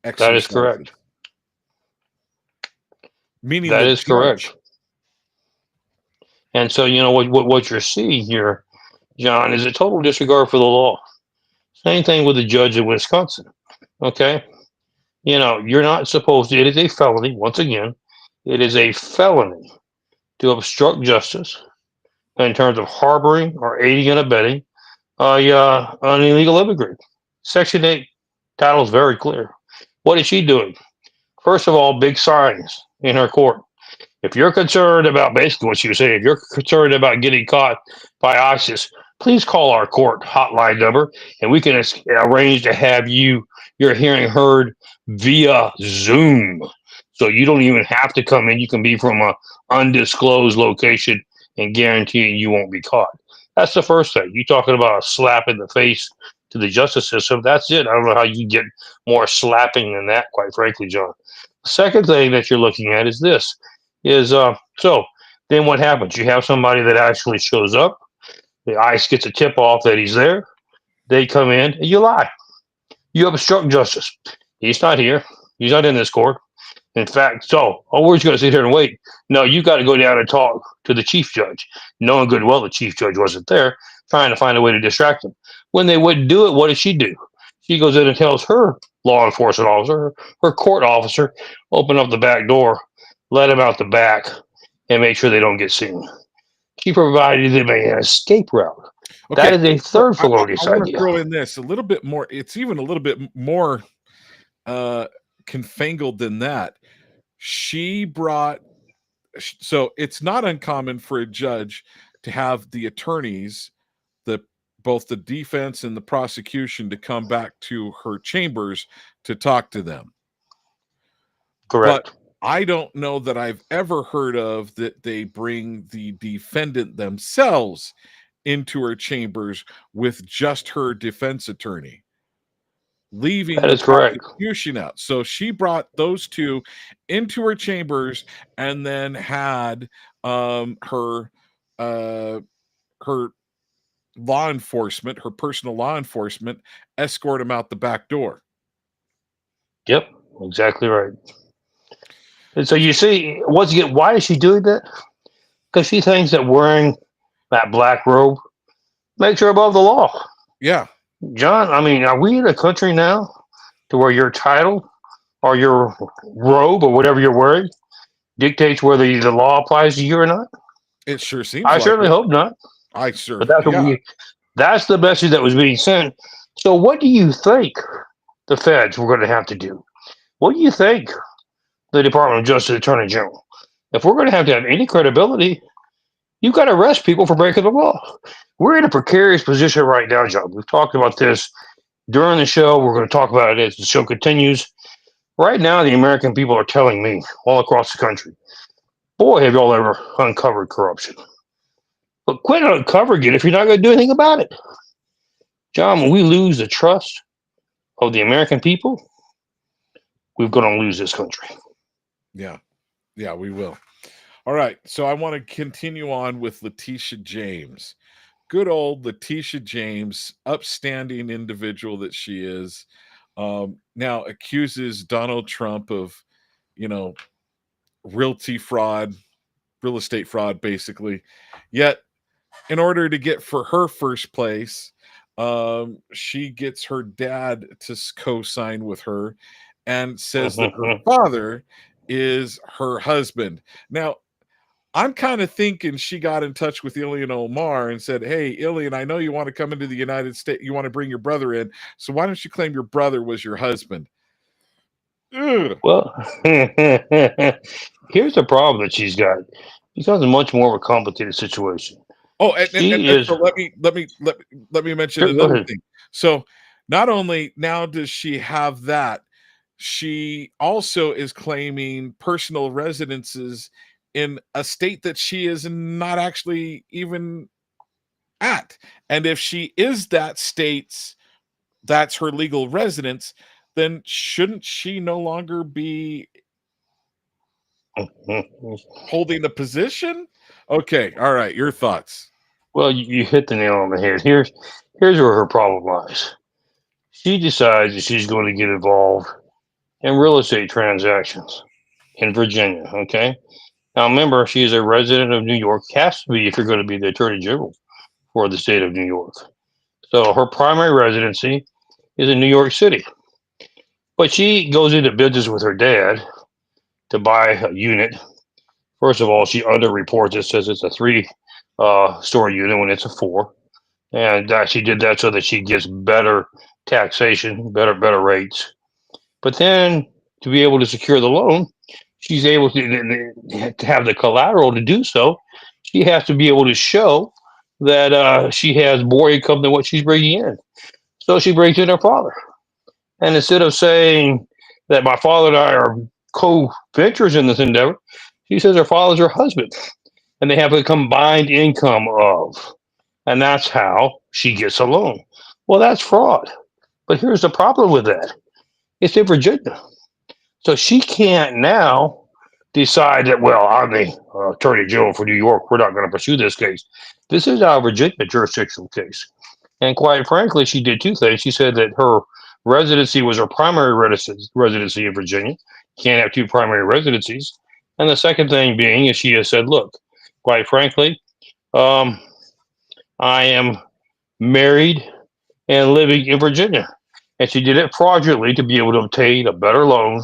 That is exercises, correct. meaning That the is correct. judge. And so what you're seeing here, John, is a total disregard for the law. Same thing with the judge in Wisconsin. Okay, you're not supposed to. It is a felony. Once again, it is a felony to obstruct justice in terms of harboring or aiding and abetting an illegal immigrant. Section 8 title is very clear. What is she doing? First of all, big signs in her court. If you're concerned about basically what you say, if you're concerned about getting caught by ISIS, please call our court hotline number and we can arrange to have your hearing heard via Zoom. So you don't even have to come in. You can be from a undisclosed location and guarantee you won't be caught. That's the first thing. You talking about a slap in the face to the justice system. That's it. I don't know how you get more slapping than that, quite frankly, John. second thing that you're looking at is this: so then what happens? You have somebody that actually shows up. The ICE gets a tip off that he's there. They come in, and you lie. You obstruct justice. He's not here. He's not in this court. In fact, we're just going to sit here and wait. No, you got to go down and talk to the chief judge, knowing good well the chief judge wasn't there, trying to find a way to distract him. When they wouldn't do it, what does she do? She goes in and tells her law enforcement officer, her court officer, open up the back door, let him out the back, and make sure they don't get seen. She provided them an escape route. Okay. That is a third felonious I want to idea. throw in this a little bit more. It's even a little bit more confangled than that. She brought, so it's not uncommon for a judge to have the attorneys, both the defense and the prosecution, to come back to her chambers to talk to them. Correct. But I don't know that I've ever heard of that they bring the defendant themselves into her chambers with just her defense attorney, leaving That the is correct. prosecution out. So she brought those two into her chambers and then had her law enforcement, her personal law enforcement, escort him out the back door. Yep, exactly right. And so you see, once again, why is she doing that? Because she thinks that wearing that black robe makes her above the law. Yeah. John, I mean, are we in a country now to where your title or your robe or whatever you're wearing dictates whether the law applies to you or not? It sure seems I like certainly it. hope not. I sure. But that's what Yeah. that's the message that was being sent. So what do you think the feds were going to have to do? What do you think the Department of Justice Attorney General? If we're going to have any credibility, you've got to arrest people for breaking the law. We're in a precarious position right now, John. We've talked about this during the show. We're going to talk about it as the show continues. Right now, the American people are telling me all across the country, boy, have y'all ever uncovered corruption. But quit uncovering it if you're not going to do anything about it. John, when we lose the trust of the American people, we're going to lose this country. Yeah. Yeah, we will. All right. So I want to continue on with Letitia James. Good old Letitia James, upstanding individual that she is, now accuses Donald Trump of, real estate fraud, basically. Yet, in order to get for her first place, she gets her dad to co-sign with her and says that her father is her husband. Now, I'm kind of thinking she got in touch with Ilhan Omar and said, hey, Ilhan, I know you want to come into the United States. You want to bring your brother in. So why don't you claim your brother was your husband? Ugh. Well, here's the problem that she's got. She's got a much more of a complicated situation. Oh, and so let me mention another thing. So not only now does she have that, she also is claiming personal residences in a state that she is not actually even at. And if she is that state's, that's her legal residence, then shouldn't she no longer be holding the position? Okay. All right. Your thoughts. Well, you hit the nail on the head. Here's where her problem lies. She decides that she's going to get involved in real estate transactions in Virginia. Okay. Now, remember, she is a resident of New York. Has to be if you're going to be the Attorney General for the state of New York. So her primary residency is in New York City. But she goes into business with her dad to buy a unit. First of all, she underreports it, says it's a 3-story unit when it's a 4. And she did that so that she gets better taxation, better rates. But then to be able to secure the loan, she's able to have the collateral to do so. She has to be able to show that she has more income than what she's bringing in. So she brings in her father. And instead of saying that my father and I are co-ventures in this endeavor, she says her father's her husband. And they have a combined income of. And that's how she gets a loan. Well, that's fraud. But here's the problem with that. It's in Virginia. So she can't now decide that, well, I'm the attorney general for New York. We're not going to pursue this case. This is our Virginia jurisdictional case. And quite frankly, she did two things. She said that her residency was her primary residency in Virginia. Can't have two primary residencies. And the second thing being is she has said, look, quite frankly, um, I am married and living in Virginia. And she did it fraudulently to be able to obtain a better loan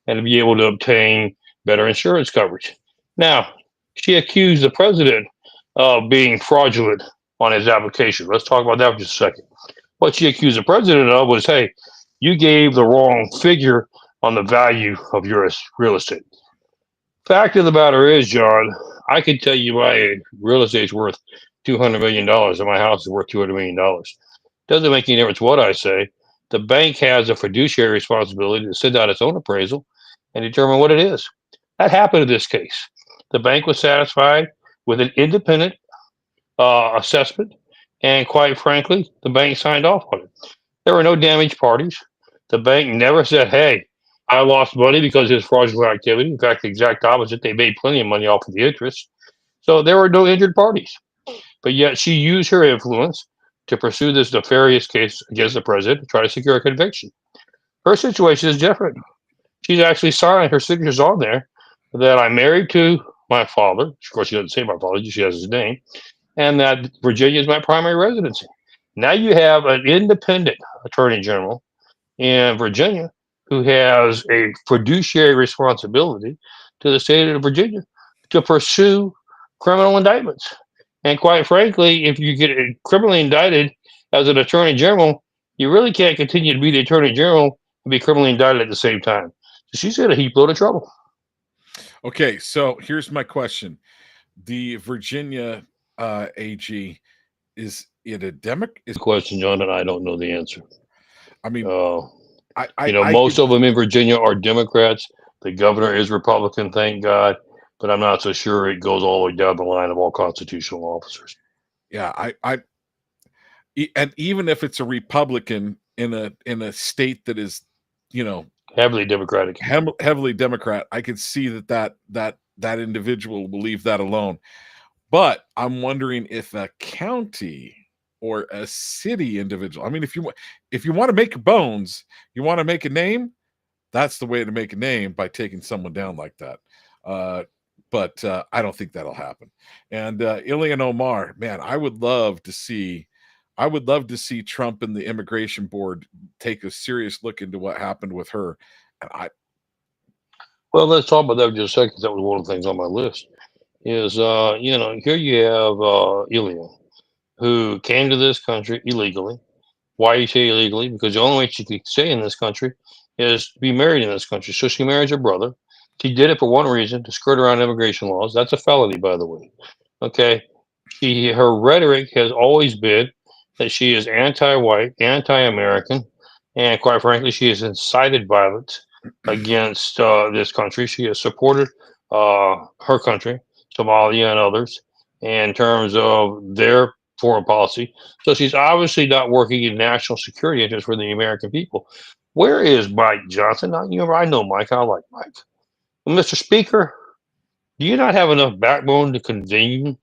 and to be able to obtain better insurance coverage. Now, she accused the president of being fraudulent on his application. Let's talk about that for just a second. What she accused the president of was, hey, you gave the wrong figure on the value of your real estate. Fact of the matter is, John, I can tell you my real estate's worth $200 million and my house is worth $200 million. Doesn't make any difference what I say. The bank has a fiduciary responsibility to send out its own appraisal and determine what it is. That happened in this case. The bank was satisfied with an independent assessment, and quite frankly, the bank signed off on it. There were no damaged parties. The bank never said, hey, I lost money because of this fraudulent activity. In fact, the exact opposite. They made plenty of money off of the interest. So there were no injured parties. But yet she used her influence to pursue this nefarious case against the president to try to secure a conviction. Her situation is different. She's actually signed her signatures on there that I'm married to my father. Of course, she doesn't say my father, she has his name, and that Virginia is my primary residency. Now you have an independent attorney general in Virginia who has a fiduciary responsibility to the state of Virginia to pursue criminal indictments. And quite frankly, if you get criminally indicted as an attorney general, you really can't continue to be the attorney general and be criminally indicted at the same time. So she's in a heap load of trouble. Okay, so here's my question: the Virginia AG, is it a Democrat? Is Question, John, and I don't know the answer. I mean, I most of them in Virginia are Democrats. The governor is Republican, thank God, but I'm not so sure it goes all the way down the line of all constitutional officers. Yeah, and even if it's a Republican in a state that is, heavily Democratic, heavily Democrat, I could see that individual will leave that alone. But I'm wondering if a county or a city individual. I mean, if you want to make your bones, you want to make a name, that's the way to make a name, by taking someone down like that. But I don't think that'll happen. And Ilhan Omar, man, I would love to see Trump and the immigration board take a serious look into what happened with her. And well, let's talk about that for just a second. That was one of the things on my list. Is here you have Ilya, who came to this country illegally. Why you say illegally? Because the only way she could stay in this country is to be married in this country. So she marries her brother. She did it for one reason, to skirt around immigration laws. That's a felony, by the way. Okay. Her rhetoric has always been that she is anti-white, anti-American, and quite frankly, she has incited violence against this country. She has supported her country, Somalia and others, in terms of their foreign policy. So she's obviously not working in national security interests for the American people. Where is Mike Johnson? I know Mike. I like Mike. Well, Mr. Speaker, do you not have enough backbone to convene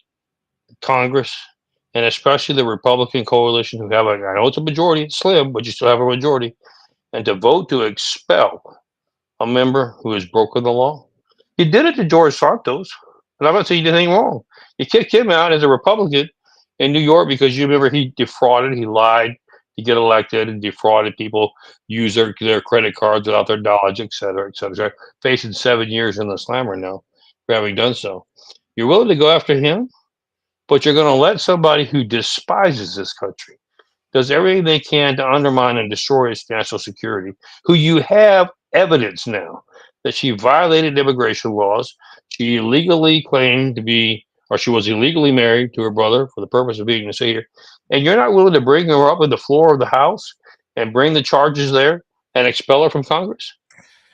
Congress, and especially the Republican coalition, who have I know it's a majority, it's slim, but you still have a majority, and to vote to expel a member who has broken the law? You did it to George Santos, and I'm not saying you did anything wrong. You kicked him out as a Republican in New York because you remember he defrauded, he lied to get elected, and defrauded people, use their credit cards without their knowledge, et cetera, et cetera. Facing 7 years in the slammer now for having done so. You're willing to go after him, but you're going to let somebody who despises this country, does everything they can to undermine and destroy its national security, who you have evidence now that she violated immigration laws. She illegally claimed to be, or she was illegally married to her brother for the purpose of being a satyr. And you're not willing to bring her up on the floor of the House and bring the charges there and expel her from Congress?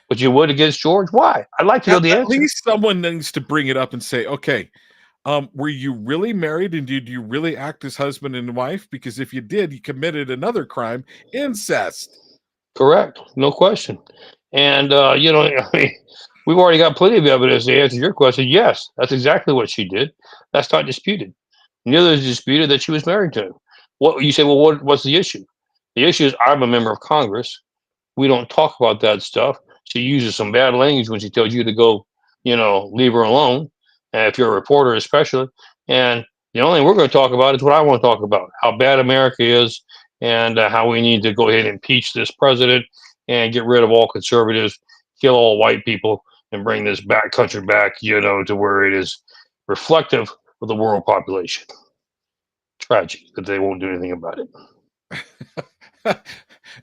But you would against George? Why? I'd like to know the answer. At least someone needs to bring it up and say, okay, were you really married, and did you really act as husband and wife? Because if you did, you committed another crime, incest. Correct. No question. And I mean, we've already got plenty of evidence to answer your question. Yes, that's exactly what she did. That's not disputed. Neither is disputed that she was married to him. What you say? Well, what's the issue? The issue is I'm a member of Congress. We don't talk about that stuff. She uses some bad language when she tells you to go, leave her alone. And if you're a reporter, especially, and the only thing we're going to talk about is what I want to talk about: how bad America is, and how we need to go ahead and impeach this president and get rid of all conservatives, kill all white people, and bring this back country back, to where it is reflective of the world population. Tragic that they won't do anything about it.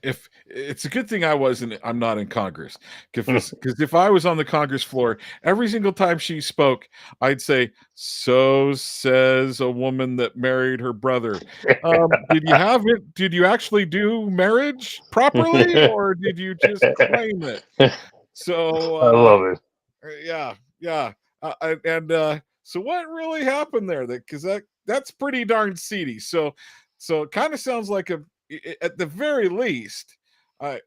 If it's a good thing I'm not in Congress, because if I was on the Congress floor, every single time she spoke, I'd say, "So says a woman that married her brother." Did you have it? Did you actually do marriage properly, or did you just claim it? So I love it. yeah. So what really happened there? Because that's pretty darn seedy. So it kind of sounds like at the very least, I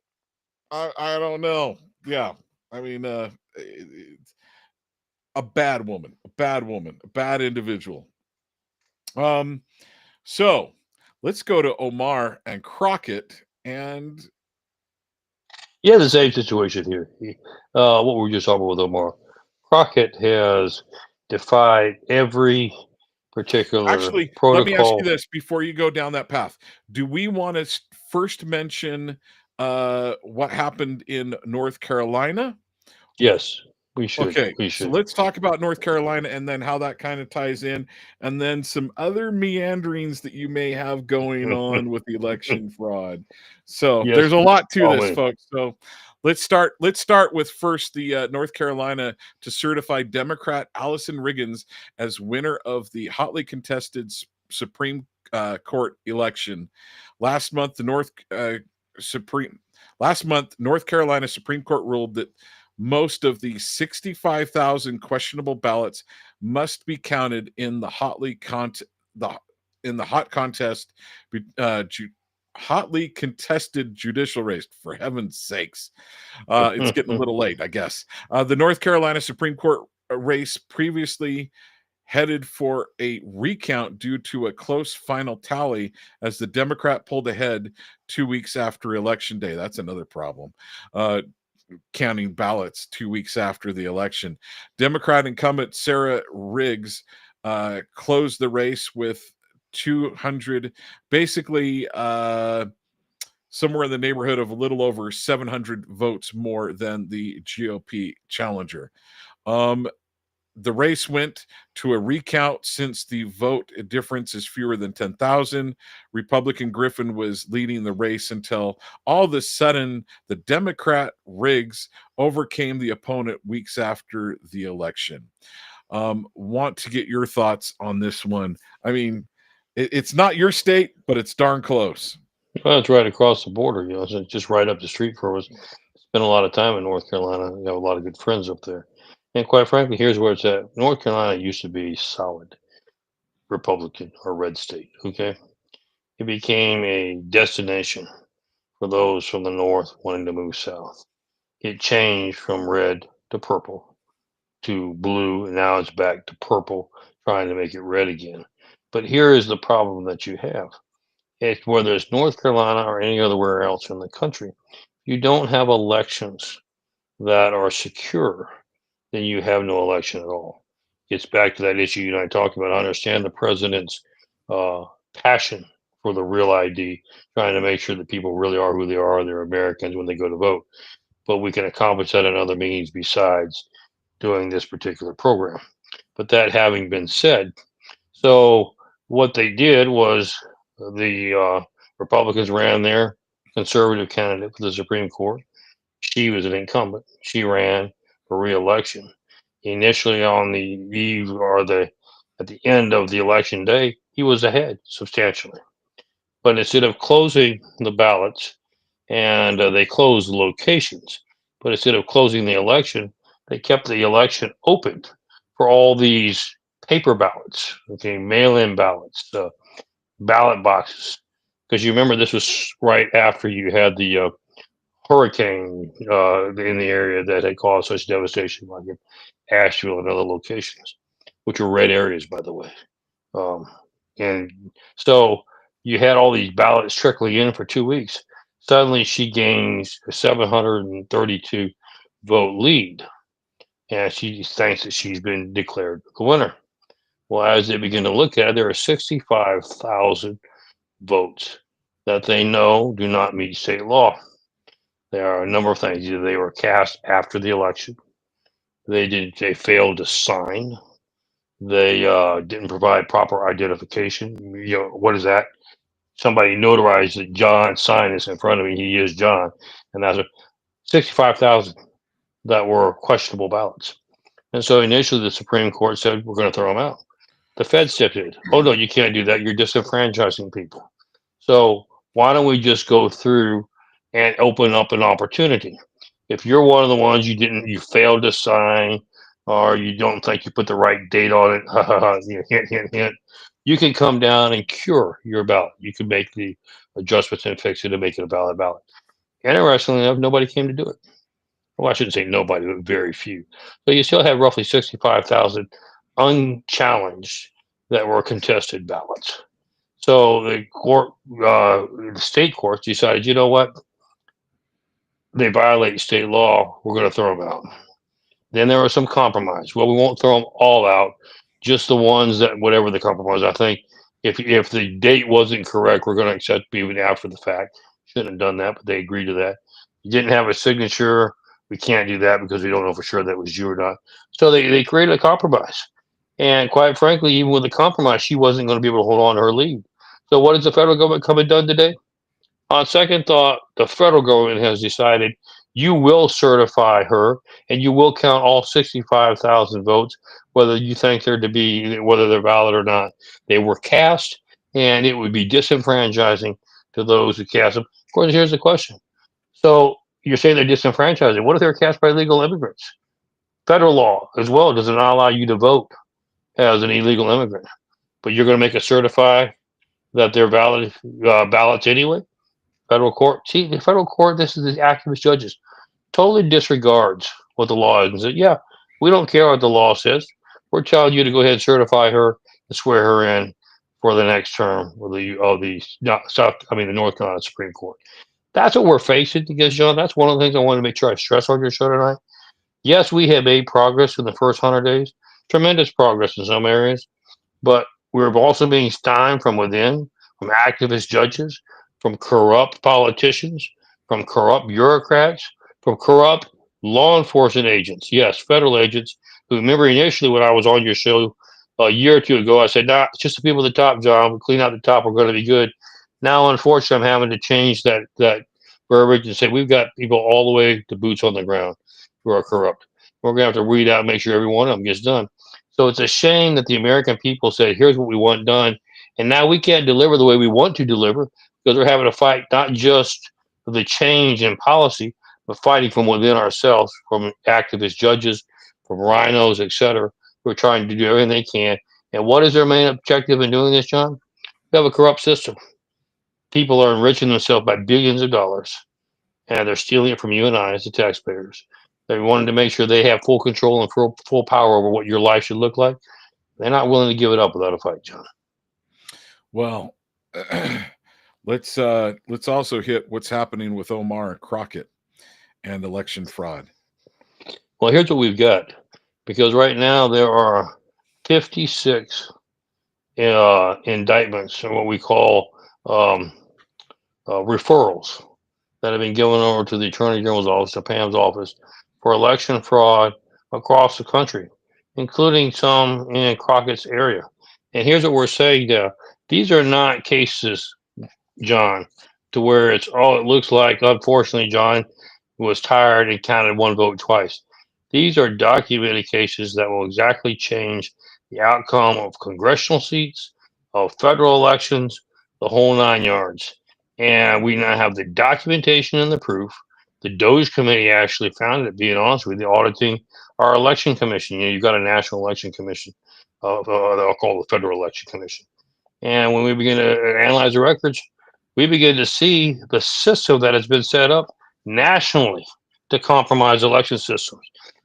don't know. Yeah, I mean, a bad woman, a bad individual. So let's go to Omar and Crockett, and Yeah, the same situation here. What we were just talking about with Omar. Crockett has defied every particular actually, let me ask you protocol. this before you go down that path. Do we want to first mention what happened in North Carolina? Yes, we should. Okay, We so should. let's talk about North Carolina and then how that kind of ties in, and then some other meanderings that you may have going on with the election fraud. So Yes, there's a lot to all this, in. folks. So let's start. Let's start with first the North Carolina to certify Democrat Allison Riggins as winner of the hotly contested Supreme Court election. Last month, North Carolina Supreme Court ruled that most of the 65,000 questionable ballots must be counted in the hot contest, hotly contested judicial race. For heaven's sakes, it's getting a little late, I guess. The North Carolina Supreme Court race previously headed for a recount due to a close final tally as the Democrat pulled ahead 2 weeks after Election Day. That's another problem. Counting ballots 2 weeks after the election. Democrat incumbent Sarah Riggs closed the race with 200, basically somewhere in the neighborhood of a little over 700 votes more than the GOP challenger. The race went to a recount since the vote difference is fewer than 10,000. Republican Griffin was leading the race until all of a sudden the Democrat Riggs overcame the opponent weeks after the election. Want to get your thoughts on this one? I mean, it's not your state, but it's darn close. Well, it's right across the border. It's just right up the street for us. Spent a lot of time in North Carolina. We have a lot of good friends up there. And quite frankly, here's where it's at. North Carolina used to be solid Republican or red state. Okay, it became a destination for those from the north wanting to move south. It changed from red to purple to blue, and now it's back to purple, trying to make it red again. But here is the problem that you have. It's whether it's North Carolina or any other else in the country, you don't have elections that are secure, then you have no election at all. Gets back to that issue you and I talked about. I understand the president's uh, passion for the real ID, trying to make sure that people really are who they are, they're Americans when they go to vote. But we can accomplish that in other means besides doing this particular program. But that having been said, so what they did was the Republicans ran their conservative candidate for the Supreme Court. She was an incumbent. She ran for re-election. Initially, on the eve or the at the end of the election day, he was ahead substantially. But instead of closing the ballots, and they closed the locations, but instead of closing the election, they kept the election open for all these paper ballots, okay, mail-in ballots, ballot boxes. Because you remember this was right after you had the hurricane in the area that had caused such devastation, like in Asheville and other locations, which were red areas, by the way. Um, and so you had all these ballots trickling in for 2 weeks. Suddenly, she gains a 732 vote lead, and she thinks that she's been declared the winner. Well, as they begin to look at it, there are 65,000 votes that they know do not meet state law. There are a number of things. Either they were cast after the election, they failed to sign, they didn't provide proper identification. You know, what is that? Somebody notarized that John signed this in front of me. He is John, and that's 65,000 that were questionable ballots. And so initially, the Supreme Court said we're going to throw them out. The Fed stepped in. Oh no, you can't do that. You're disenfranchising people. So why don't we just go through and open up an opportunity? If you're one of the ones you failed to sign, or you don't think you put the right date on it, you know, hint, hint, hint, you can come down and cure your ballot. You can make the adjustments and fix it and make it a valid ballot. Interestingly enough, nobody came to do it. Well, I shouldn't say nobody, but very few. So you still have roughly 65,000 unchallenged that were contested ballots. So the state courts decided, you know what? They violate state law. We're going to throw them out. Then there was some compromise. Well, we won't throw them all out, just the ones that, whatever the compromise. I think if the date wasn't correct, we're going to accept even after the fact. Shouldn't have done that, but they agreed to that. You didn't have a signature. We can't do that because we don't know for sure that was you or not. So they created a compromise. And quite frankly, even with the compromise, she wasn't going to be able to hold on to her lead. So what has the federal government come and done today? On second thought, the federal government has decided you will certify her and you will count all 65,000 votes, whether you think they're to be, whether they're valid or not. They were cast, and it would be disenfranchising to those who cast them. Of course, here's the question. So you're saying they're disenfranchising. What if they're cast by legal immigrants? Federal law as well does not allow you to vote as an illegal immigrant, but you're going to make it certify that they're valid ballots anyway. Federal court, see, the federal court, this is the activist judges, totally disregards what the law is and said, yeah, we don't care what the law says. We're telling you to go ahead and certify her and swear her in for the next term of the the North Carolina Supreme Court. That's what we're facing against, John. That's one of the things I want to make sure I stress on your show tonight. Yes, we have made progress in the first 100 days, tremendous progress in some areas, but we're also being stymied from within, from activist judges, from corrupt politicians, from corrupt bureaucrats, from corrupt law enforcement agents. Yes, federal agents who, remember initially when I was on your show a year or two ago, I said, nah, it's just the people at the top, John. We clean out the top, we're going to be good. Now, unfortunately, I'm having to change that verbiage and say we've got people all the way to boots on the ground who are corrupt. We're going to have to weed out and make sure every one of them gets done. So it's a shame that the American people said, here's what we want done. And now we can't deliver the way we want to deliver because we're having to fight not just for the change in policy, but fighting from within ourselves, from activist judges, from rhinos, etc., who are trying to do everything they can. And what is their main objective in doing this, John? We have a corrupt system. People are enriching themselves by billions of dollars, and they're stealing it from you and I as the taxpayers. They wanted to make sure they have full control and full power over what your life should look like. They're not willing to give it up without a fight, John. Well, let's also hit what's happening with Omar Crockett and election fraud. Well, here's what we've got, because right now there are 56 indictments, or what we call referrals, that have been given over to the Attorney General's office, to Pam's office, for election fraud across the country, including some in Crockett's area. And here's what we're saying now. These are not cases, John, to where it's, oh, it looks like, unfortunately, John was tired and counted one vote twice. These are documented cases that will exactly change the outcome of congressional seats, of federal elections, the whole 9 yards. And we now have the documentation and the proof. The Doge Committee actually found it, being honest with you, auditing our election commission. You know, you've got a national election commission, they'll call the Federal Election Commission. And when we begin to analyze the records, we begin to see the system that has been set up nationally to compromise election systems.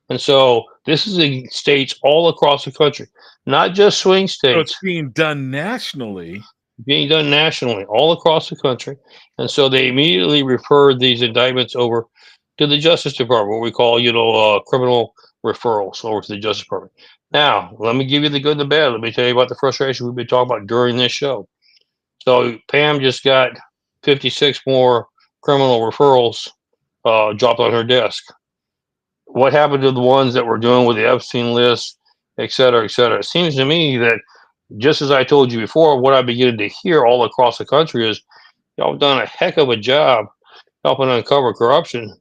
And so this is in states all across the country, not just swing So it's states, being done nationally. being done nationally all across the country. And so they immediately referred these indictments over to the Justice Department, what we call, criminal referrals over to the Justice Department. Now, let me give you the good and the bad. Let me tell you about the frustration we've been talking about during this show. So Pam just got 56 more criminal referrals dropped on her desk. What happened to the ones that were doing with the Epstein list, et cetera, et cetera? It seems to me that, just as I told you before, what I'm beginning to hear all across the country is y'all done a heck of a job helping uncover corruption,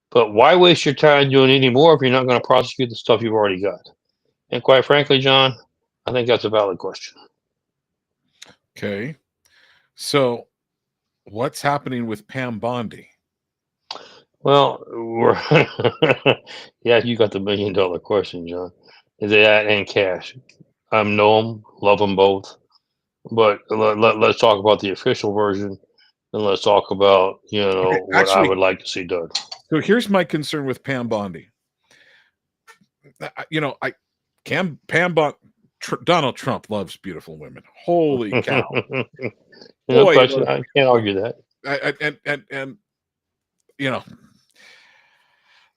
but why waste your time doing any more if you're not going to prosecute the stuff you've already got? And quite frankly, John, I think that's a valid question. Okay. So what's happening with Pam Bondi? Well, yeah, you got the $1 million question, John. Is that and cash? I know them, love them both, but let's talk about the official version, and let's talk about Okay, what I would like to see done. So here's my concern with Pam Bondi. Pam Bondi. Donald Trump loves beautiful women. Holy cow! No Boy, question. I can't argue that. And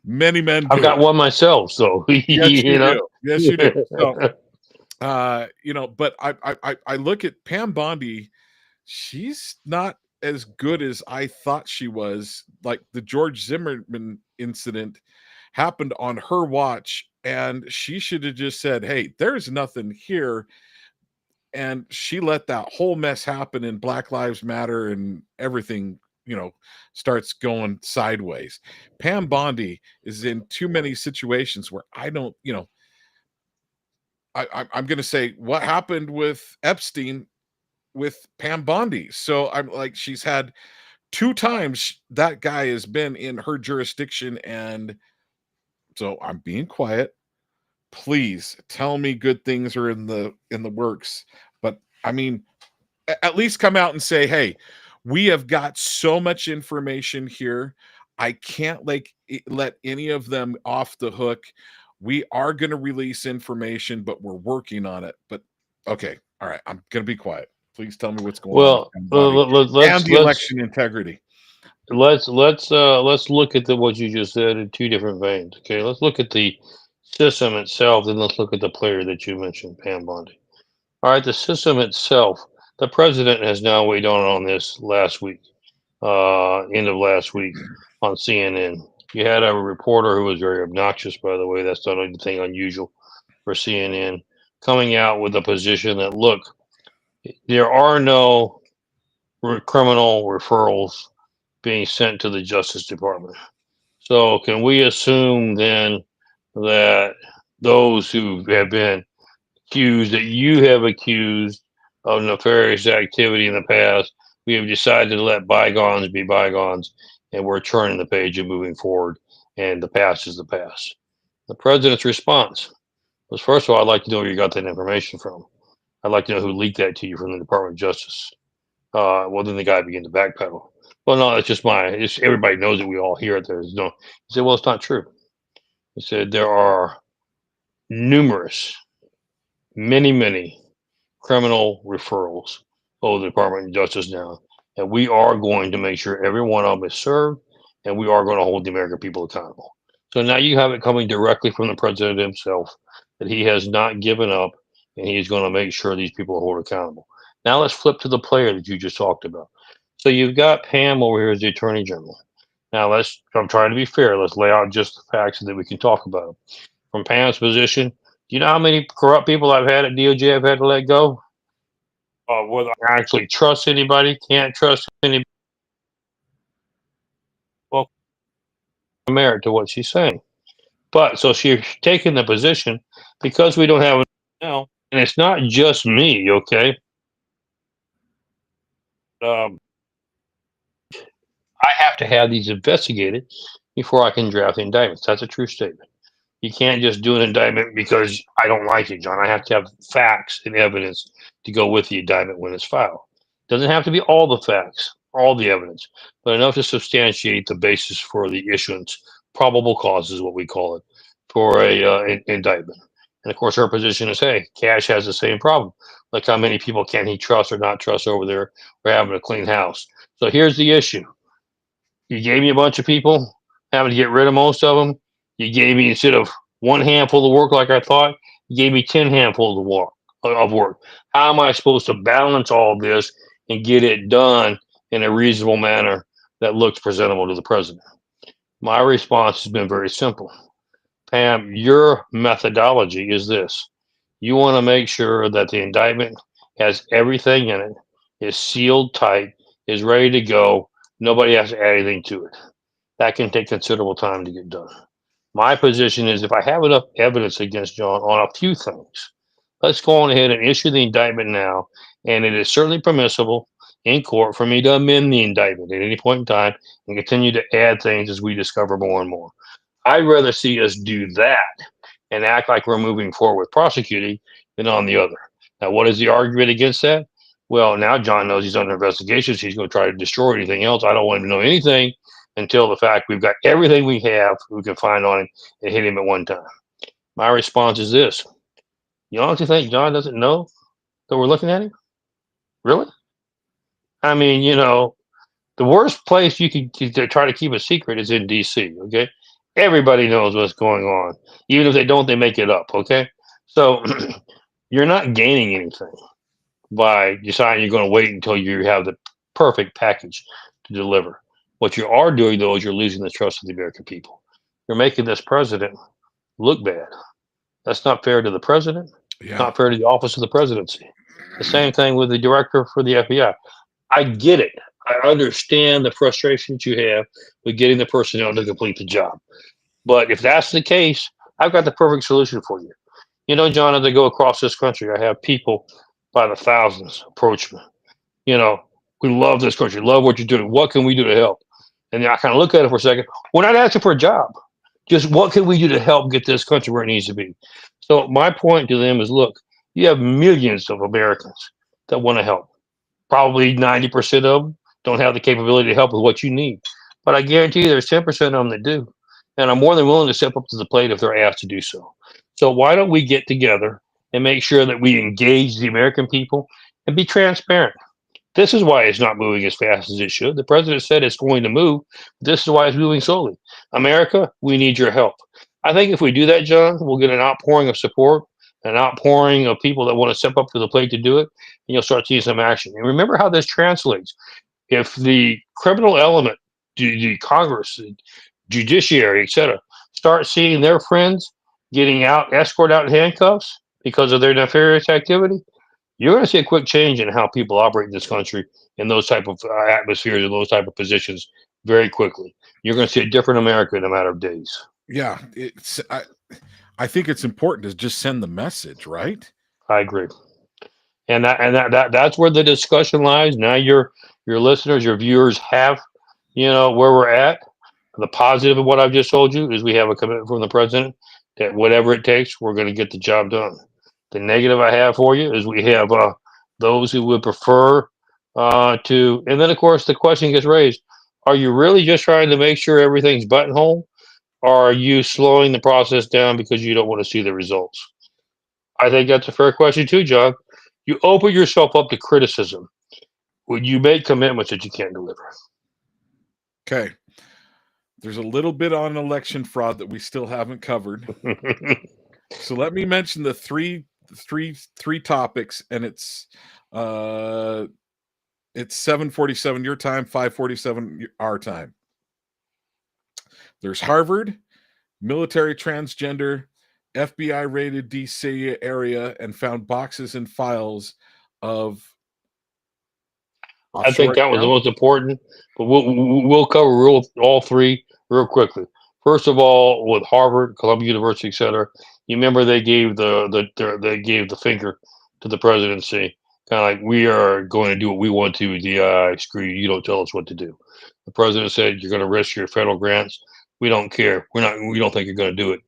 many men do. I've got one myself, so Yes, you do. Yes, you do. So, but I look at Pam Bondi. She's not as good as I thought she was. Like the George Zimmerman incident happened on her watch, and she should have just said, "Hey, there's nothing here." And she let that whole mess happen, and Black Lives Matter and everything, starts going sideways. Pam Bondi is in too many situations where I don't, I'm going to say what happened with Epstein with Pam Bondi. So I'm like, she's had 2 times that guy has been in her jurisdiction, and so I'm being quiet. Please tell me good things are in the works. But I mean, at least come out and say, hey, we have got so much information here. I can't let any of them off the hook. We are going to release information, but we're working on it. But okay, all right, I'm going to be quiet. Please tell me what's going on with and the election integrity. Let's look at what you just said in 2 different veins. Okay, let's look at the system itself, then let's look at the player that you mentioned, Pam Bondi. All right, the system itself. The president has now weighed on this last week, end of last week on CNN. You had a reporter who was very obnoxious, by the way. That's not anything unusual for CNN, coming out with a position that, look, there are no criminal referrals being sent to the Justice Department. So can we assume then that those who have been accused, that you have accused of nefarious activity in the past, we have decided to let bygones be bygones, and we're turning the page and moving forward, and the past is the past? The president's response was, first of all, I'd like to know where you got that information from. I'd like to know who leaked that to you from the Department of Justice. Well, then the guy began to backpedal. Well, no, it's just everybody knows it. We all hear it. There's no. He said, well, it's not true. He said there are numerous, many criminal referrals over the Department of Justice now, and we are going to make sure every one of them is served, and we are going to hold the American people accountable. So now you have it coming directly from the president himself that he has not given up, and he's going to make sure these people are held accountable. Now let's flip to the player that you just talked about. So you've got Pam over here as the Attorney General. Now I'm trying to be fair. Let's lay out just the facts so that we can talk about them. From Pam's position, do you know how many corrupt people I've had at DOJ I've had to let go? Whether I actually trust anybody, can't trust anybody. Well, merit to what she's saying. But so she's taking the position because we don't have it now, and it's not just me, okay? I have to have these investigated before I can draft the indictments. That's a true statement. You can't just do an indictment because I don't like it, John. I have to have facts and evidence to go with the indictment when it's filed. Doesn't have to be all the facts. all the evidence, but enough to substantiate the basis for the issuance. Probable cause is what we call it for a indictment. And of course, her position is, hey, Cash has the same problem. Like, how many people can he trust or not trust over there? We're having a clean house. So here's the issue. You gave me a bunch of people, having to get rid of most of them. You gave me, instead of one handful of work like I thought, you gave me 10 handfuls of work. How am I supposed to balance all this and get it done in a reasonable manner that looks presentable to the president? My response has been very simple. Pam, your methodology is this. You want to make sure that the indictment has everything in it, is sealed tight, is ready to go. Nobody has to add anything to it. That can take considerable time to get done. My position is, if I have enough evidence against John on a few things, let's go on ahead and issue the indictment now. And it is certainly permissible in court for me to amend the indictment at any point in time and continue to add things as we discover more and more. I'd rather see us do that and act like we're moving forward with prosecuting than on the other. Now, what is the argument against that? Well, now John knows he's under investigation, so he's going to try to destroy anything else. I don't want him to know anything until the fact we've got everything we can find on him and hit him at one time. My response is this. You honestly think John doesn't know that we're looking at him? Really? I mean, the worst place you can to try to keep a secret is in D.C., okay? Everybody knows what's going on. Even if they don't, they make it up, okay? So you're not gaining anything by deciding you're going to wait until you have the perfect package to deliver. What you are doing, though, is you're losing the trust of the American people. You're making this president look bad. That's not fair to the president. Yeah. Not fair to the office of the presidency. The same thing with the director for the FBI. I get it. I understand the frustrations you have with getting the personnel to complete the job. But if that's the case, I've got the perfect solution for you. John, as I go across this country, I have people by the thousands approach me. We love this country, love what you're doing. What can we do to help? And then I kind of look at it for a second. We're not asking for a job. Just what can we do to help get this country where it needs to be? So my point to them is, look, you have millions of Americans that want to help. Probably 90% of them don't have the capability to help with what you need. But I guarantee you there's 10% of them that do. And I'm more than willing to step up to the plate if they're asked to do so. So why don't we get together and make sure that we engage the American people and be transparent? This is why it's not moving as fast as it should. The president said it's going to move. This is why it's moving slowly. America, we need your help. I think if we do that, John, we'll get an outpouring of support, an outpouring of people that want to step up to the plate to do it, and you'll start seeing some action. And remember how this translates. If the criminal element, the Congress, the judiciary, etc., start seeing their friends getting escorted out in handcuffs because of their nefarious activity, you're going to see a quick change in how people operate in this country in those type of atmospheres and those type of positions very quickly. You're going to see a different America in a matter of days. Yeah, I think it's important to just send the message, right? I agree, and that's where the discussion lies. Now your listeners, your viewers have, where we're at. The positive of what I've just told you is we have a commitment from the president that whatever it takes, we're going to get the job done. The negative I have for you is we have those who would prefer to, and then of course the question gets raised: are you really just trying to make sure everything's buttonhole, or are you slowing the process down because you don't want to see the results? I think that's a fair question too, John. You open yourself up to criticism when you make commitments that you can't deliver. Okay. There's a little bit on election fraud that we still haven't covered. So let me mention the three topics, and it's 7:47 your time, 5:47 our time. There's Harvard, military transgender, FBI raided DC area and found boxes and files of. I think that was the most important, but we'll cover all three real quickly. First of all, with Harvard, Columbia University, etc., you remember they gave the finger to the presidency, kind of like, we are going to do what we want to. Screw you! You don't tell us what to do. The president said, you're going to risk your federal grants. We don't care. We don't think you're going to do it.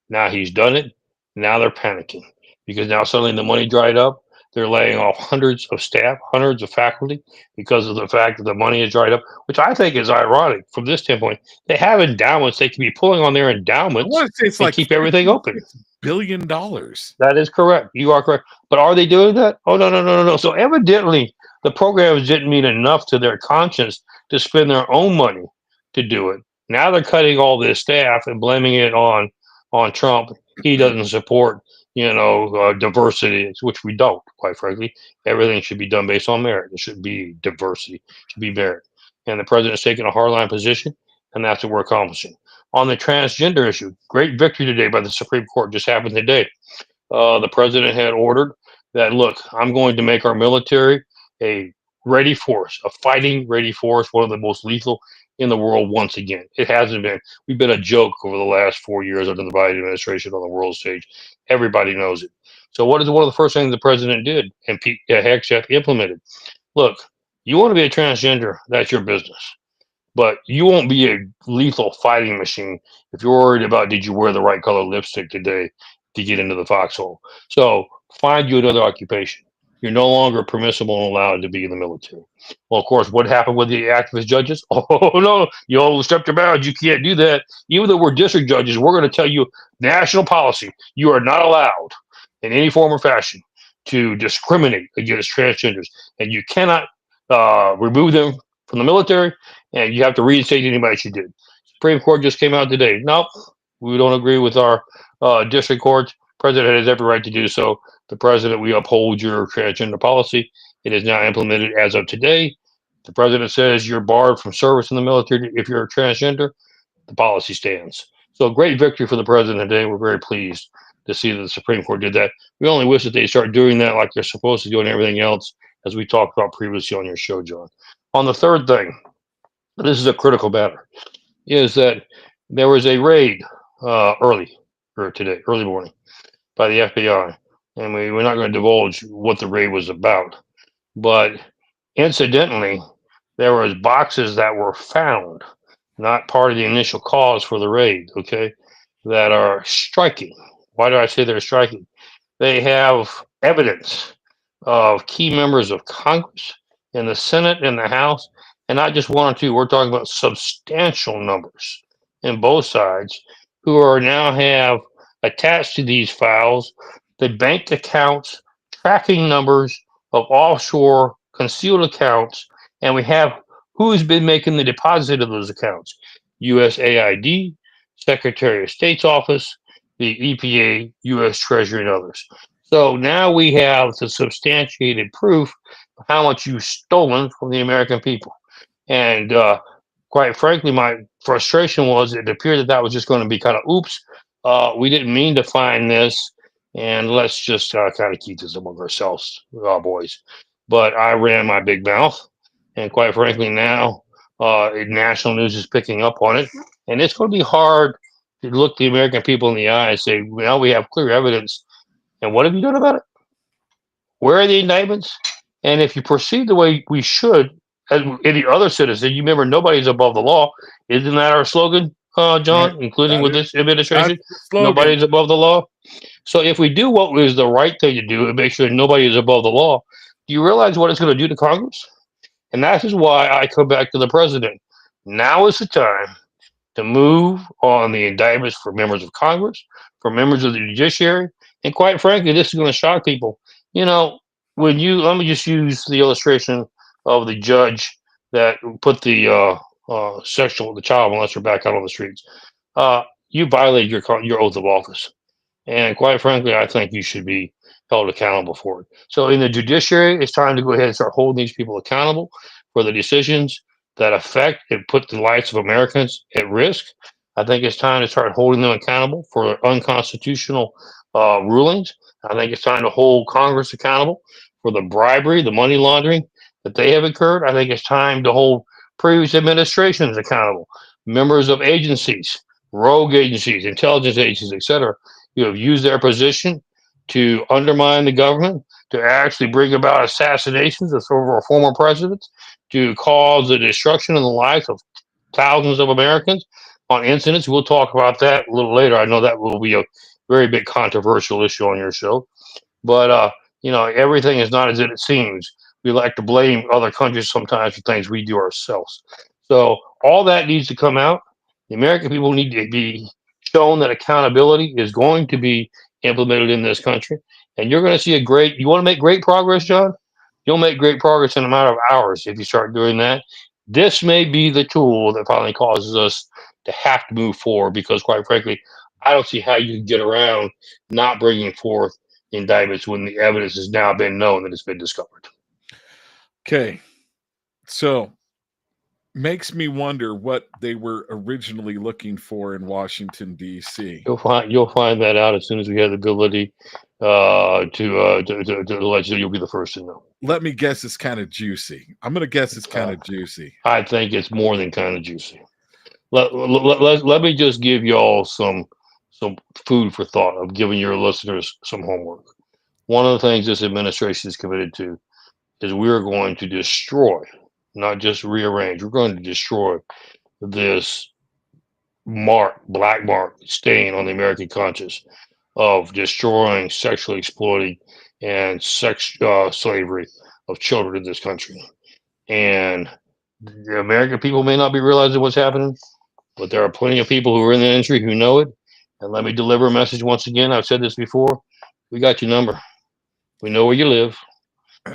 Now he's done it. Now they're panicking because now suddenly the money dried up. They're laying off hundreds of staff, hundreds of faculty because of the fact that the money is dried up, which I think is ironic from this standpoint. They have endowments. They can be pulling on their I endowments want to say it's and like keep everything open. $56 billion. That is correct. You are correct. But are they doing that? Oh, no, no, no, no, no. So evidently, the programs didn't mean enough to their conscience to spend their own money to do it. Now they're cutting all this staff and blaming it on Trump. He doesn't support, diversity, which we don't, quite frankly. Everything should be done based on merit. It should be diversity, it should be merit. And the president's taking a hardline position, and that's what we're accomplishing. On the transgender issue, great victory today by the Supreme Court. Just happened today. The president had ordered that, look, I'm going to make our military a ready force, a fighting ready force, one of the most lethal in the world once again. It hasn't been. We've been a joke over the last 4 years under the Biden administration on the world stage. Everybody knows it. So what is one of the first things the president did and Pete Hegseth implemented? Look, you want to be a transgender, that's your business. But you won't be a lethal fighting machine if you're worried about did you wear the right color lipstick today to get into the foxhole. So find you another occupation. You're no longer permissible and allowed to be in the military. Well, of course, what happened with the activist judges? Oh, no, you overstepped your bounds. You can't do that. Even though we're district judges, we're going to tell you national policy. You are not allowed in any form or fashion to discriminate against transgenders. And you cannot remove them from the military, and you have to reinstate anybody she did. Supreme Court just came out today. Nope, we don't agree with our district courts. President has every right to do so. The president, we uphold your transgender policy. It is now implemented as of today. The president says you're barred from service in the military if you're a transgender. The policy stands. So great victory for the president today. We're very pleased to see that the Supreme Court did that. We only wish that they start doing that like they're supposed to do and everything else, as we talked about previously on your show, John. On the third thing, this is a critical matter, is that there was a raid early morning, by the FBI. And we're not going to divulge what the raid was about. But incidentally, there was boxes that were found, not part of the initial cause for the raid, okay, that are striking. Why do I say they're striking? They have evidence of key members of Congress in the Senate and the House, and not just one or two. We're talking about substantial numbers in both sides who are now have attached to these files the bank accounts, tracking numbers of offshore concealed accounts, and we have who's been making the deposit of those accounts. USAID, Secretary of State's office, the EPA, US Treasury, and others. So now we have the substantiated proof of how much you've stolen from the American people. And quite frankly, my frustration was it appeared that was just going to be kind of oops. We didn't mean to find this, and let's just kind of keep this among ourselves, boys. But I ran my big mouth, and quite frankly, now national news is picking up on it, and it's going to be hard to look the American people in the eye and say, well, we have clear evidence, and what have you done about it? Where are the indictments? And if you proceed the way we should, as any other citizen, you remember nobody's above the law. Isn't that our slogan, John, including with this administration? Nobody's above the law. So if we do what is the right thing to do and make sure nobody is above the law, do you realize what it's going to do to Congress? And that is why I come back to the president. Now is the time to move on the indictments for members of Congress, for members of the judiciary. And quite frankly, this is going to shock people. Let me just use the illustration of the judge that put the child molester back out on the streets. You violated your oath of office. And quite frankly, I think you should be held accountable for it. So in the judiciary, it's time to go ahead and start holding these people accountable for the decisions that affect and put the lives of Americans at risk. I think it's time to start holding them accountable for unconstitutional rulings. I think it's time to hold Congress accountable for the bribery, the money laundering that they have incurred. I think it's time to hold previous administrations accountable, members of agencies, rogue agencies, intelligence agencies, etc., who have used their position to undermine the government, to actually bring about assassinations of former presidents, to cause the destruction of the lives of thousands of Americans on incidents. We'll talk about that a little later. I know that will be a very big controversial issue on your show. But, everything is not as it seems. We like to blame other countries sometimes for things we do ourselves. So all that needs to come out. The American people need to be shown that accountability is going to be implemented in this country. And you're going to see you want to make great progress, John? You'll make great progress in a matter of hours if you start doing that. This may be the tool that finally causes us to have to move forward because, quite frankly, I don't see how you can get around not bringing forth indictments when the evidence has now been known that it's been discovered. Okay. So makes me wonder what they were originally looking for in Washington, D.C. You'll find that out as soon as we have the ability to let you. You'll be the first to know. Let me guess, it's kind of juicy. I'm going to guess it's kind of juicy. I think it's more than kind of juicy. Let me just give y'all some food for thought of giving your listeners some homework. One of the things this administration is committed to is we're going to destroy, not just rearrange. We're going to destroy this black mark stain on the American conscience of destroying, sexually exploiting, and slavery of children in this country. And the American people may not be realizing what's happening, but there are plenty of people who are in the industry who know it. And let me deliver a message once again. I've said this before. We got your number. We know where you live.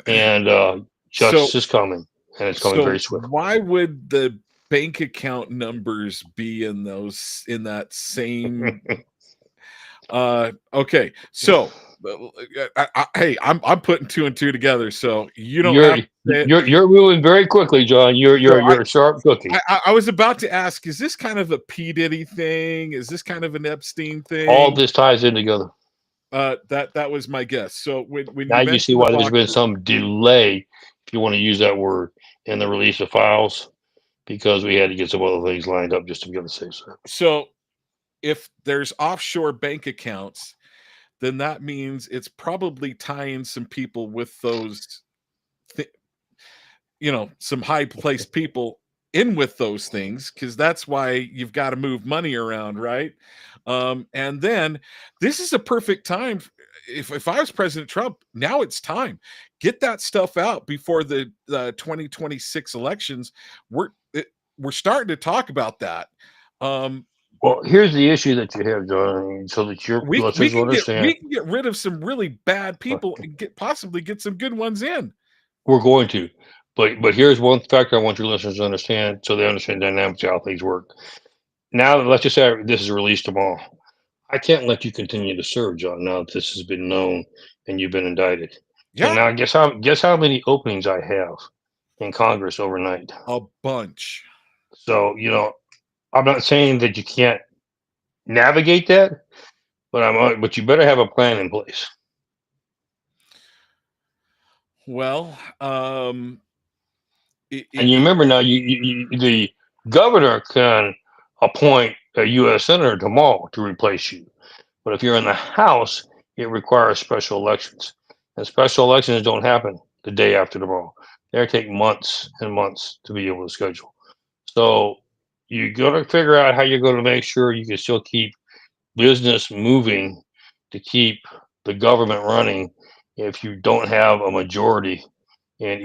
And justice is coming. And it's coming very swiftly. Why would the bank account numbers be in that same okay, so hey, I'm putting 2 and 2 together, so you don't have to say it. You're moving very quickly, John. You're a sharp cookie. I was about to ask, is this kind of a P. Diddy thing? Is this kind of an Epstein thing? All this ties in together. That was my guess. So when now you see why there's been some delay, if you want to use that word, in the release of files, because we had to get some other things lined up just to be able to say so. So if there's offshore bank accounts, then that means it's probably tying some people with those, some high-placed people in with those things, because that's why you've got to move money around, right? And then this is a perfect time. If I was President Trump, now it's time. Get that stuff out before the 2026 elections. We're starting to talk about that. Well, here's the issue that you have, John, so that your listeners will understand. We can get rid of some really bad people and possibly get some good ones in. We're going to. But here's one factor I want your listeners to understand, so they understand dynamically how things work. Now, let's just say this is released tomorrow. I can't let you continue to serve, John, now that this has been known and you've been indicted. Yeah. So now guess how many openings I have in Congress overnight? A bunch. So, I'm not saying that you can't navigate that, but you better have a plan in place. Well, and you remember now, the governor can appoint a U.S. senator tomorrow to replace you, but if you're in the House, it requires special elections, and special elections don't happen the day after tomorrow. They take months and months to be able to schedule. So you got to figure out how you're going to make sure you can still keep business moving to keep the government running if you don't have a majority in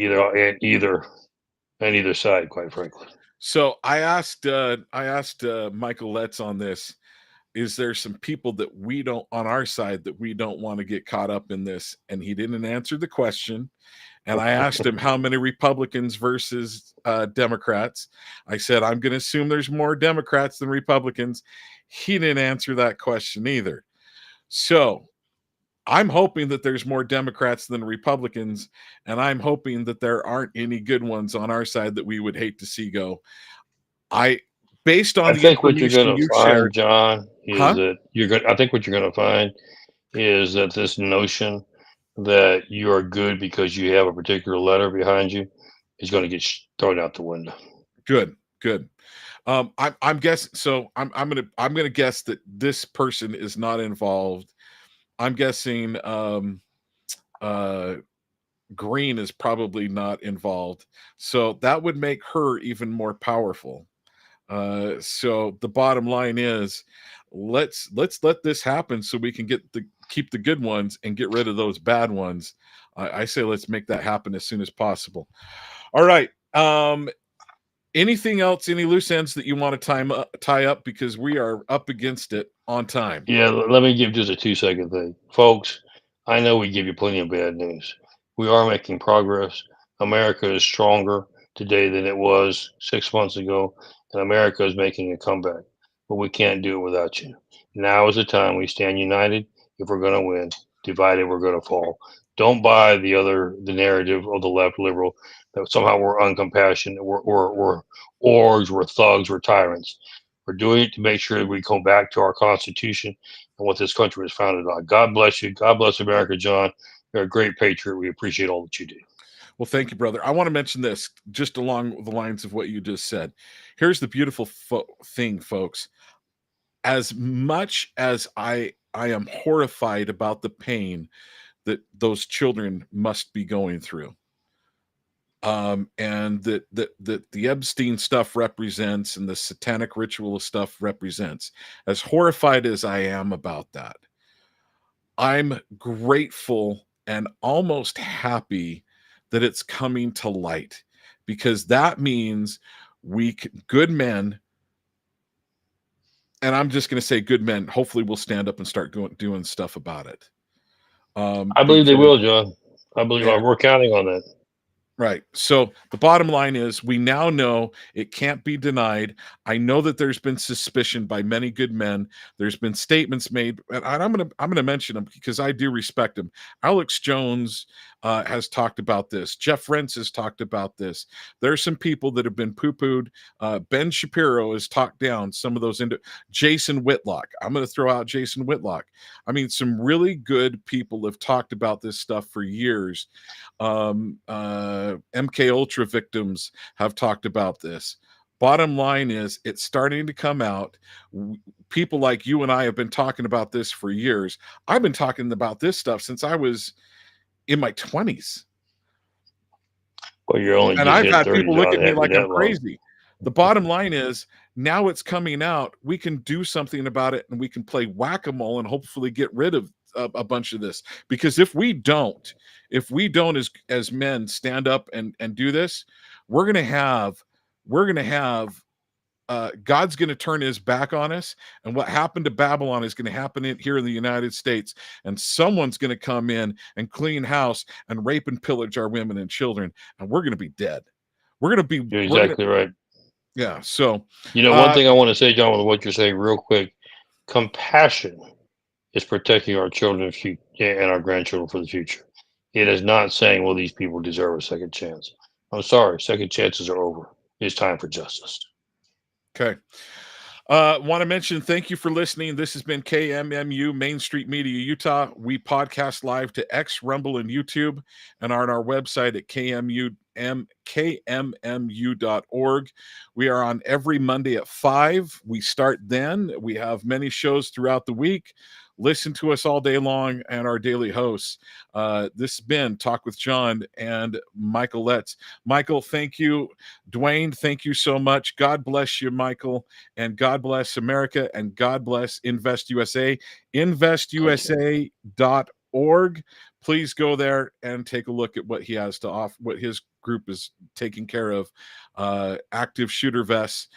either side, quite frankly. So I asked Michael Letts on this. Is there some people that we don't on our side that we don't want to get caught up in this? And he didn't answer the question. And I asked him how many Republicans versus Democrats. I said, I'm going to assume there's more Democrats than Republicans. He didn't answer that question either. So I'm hoping that there's more Democrats than Republicans, and I'm hoping that there aren't any good ones on our side that we would hate to see go. Based on I think what you're going to find, John, is that I think what you're going to find is that this notion that you are good because you have a particular letter behind you is going to get thrown out the window. Good. I'm guessing. So I'm gonna guess that this person is not involved. I'm guessing Green is probably not involved. So that would make her even more powerful. So the bottom line is, let's let this happen so we can get keep the good ones and get rid of those bad ones. I say let's make that happen as soon as possible. All right. Anything else, any loose ends that you want to tie up, because we are up against it on time. Yeah, let me give just a 2-second thing. Folks, I know we give you plenty of bad news. We are making progress. America is stronger today than it was 6 months ago, and America is making a comeback. But we can't do it without you. Now is the time we stand united if we're going to win. Divided, we're going to fall. Don't buy the narrative of the left liberal that somehow we're uncompassionate, we're orgs, we're thugs, we're tyrants. We're doing it to make sure that we go back to our Constitution and what this country was founded on. God bless you. God bless America, John. You're a great patriot. We appreciate all that you do. Well, thank you, brother. I want to mention this just along the lines of what you just said. Here's the beautiful thing, folks. As much as I am horrified about the pain that those children must be going through, and that the Epstein stuff represents and the satanic ritual stuff represents, as horrified as I am about that, I'm grateful and almost happy that it's coming to light, because that means good men, and I'm just going to say good men, hopefully will stand up and start doing stuff about it. I believe they will, John. I believe we're counting on that. Right. So the bottom line is we now know it can't be denied. I know that there's been suspicion by many good men. There's been statements made, and I'm going to mention them because I do respect them. Alex Jones has talked about this. Jeff Rentz has talked about this. There are some people that have been poo-pooed. Ben Shapiro has talked down some of those. Jason Whitlock. I'm going to throw out Jason Whitlock. I mean, some really good people have talked about this stuff for years. MK Ultra victims have talked about this. Bottom line is it's starting to come out. People like you and I have been talking about this for years. I've been talking about this stuff since I was in my 20s. Well, you're only and just I've hit had 30, people look John, at me like I'm long. crazy. The bottom line is now it's coming out. We can do something about it, and we can play whack-a-mole and hopefully get rid of a bunch of this. Because if we don't as men stand up and do this, we're gonna have God's going to turn his back on us, and what happened to Babylon is going to happen here in the United States, and someone's going to come in and clean house and rape and pillage our women and children, and we're going to be dead. We're going to be. You're exactly right. Yeah. So, one thing I want to say, John, with what you're saying, real quick, compassion is protecting our children and our grandchildren for the future. It is not saying, well, these people deserve a second chance. I'm sorry, second chances are over. It's time for justice. Okay. Want to mention, thank you for listening. This has been KMMU Main Street Media Utah. We podcast live to X, Rumble, and YouTube, and are on our website at KMMU.org. We are on every Monday at 5. We start then. We have many shows throughout the week. Listen to us all day long and our daily hosts. This has been Talk with John and Michael Letts. Michael, thank you. Dwayne, thank you so much. God bless you, Michael, and God bless America, and God bless InvestUSA. InvestUSA.org. Please go there and take a look at what he has to offer, what his group is taking care of. Active shooter vests.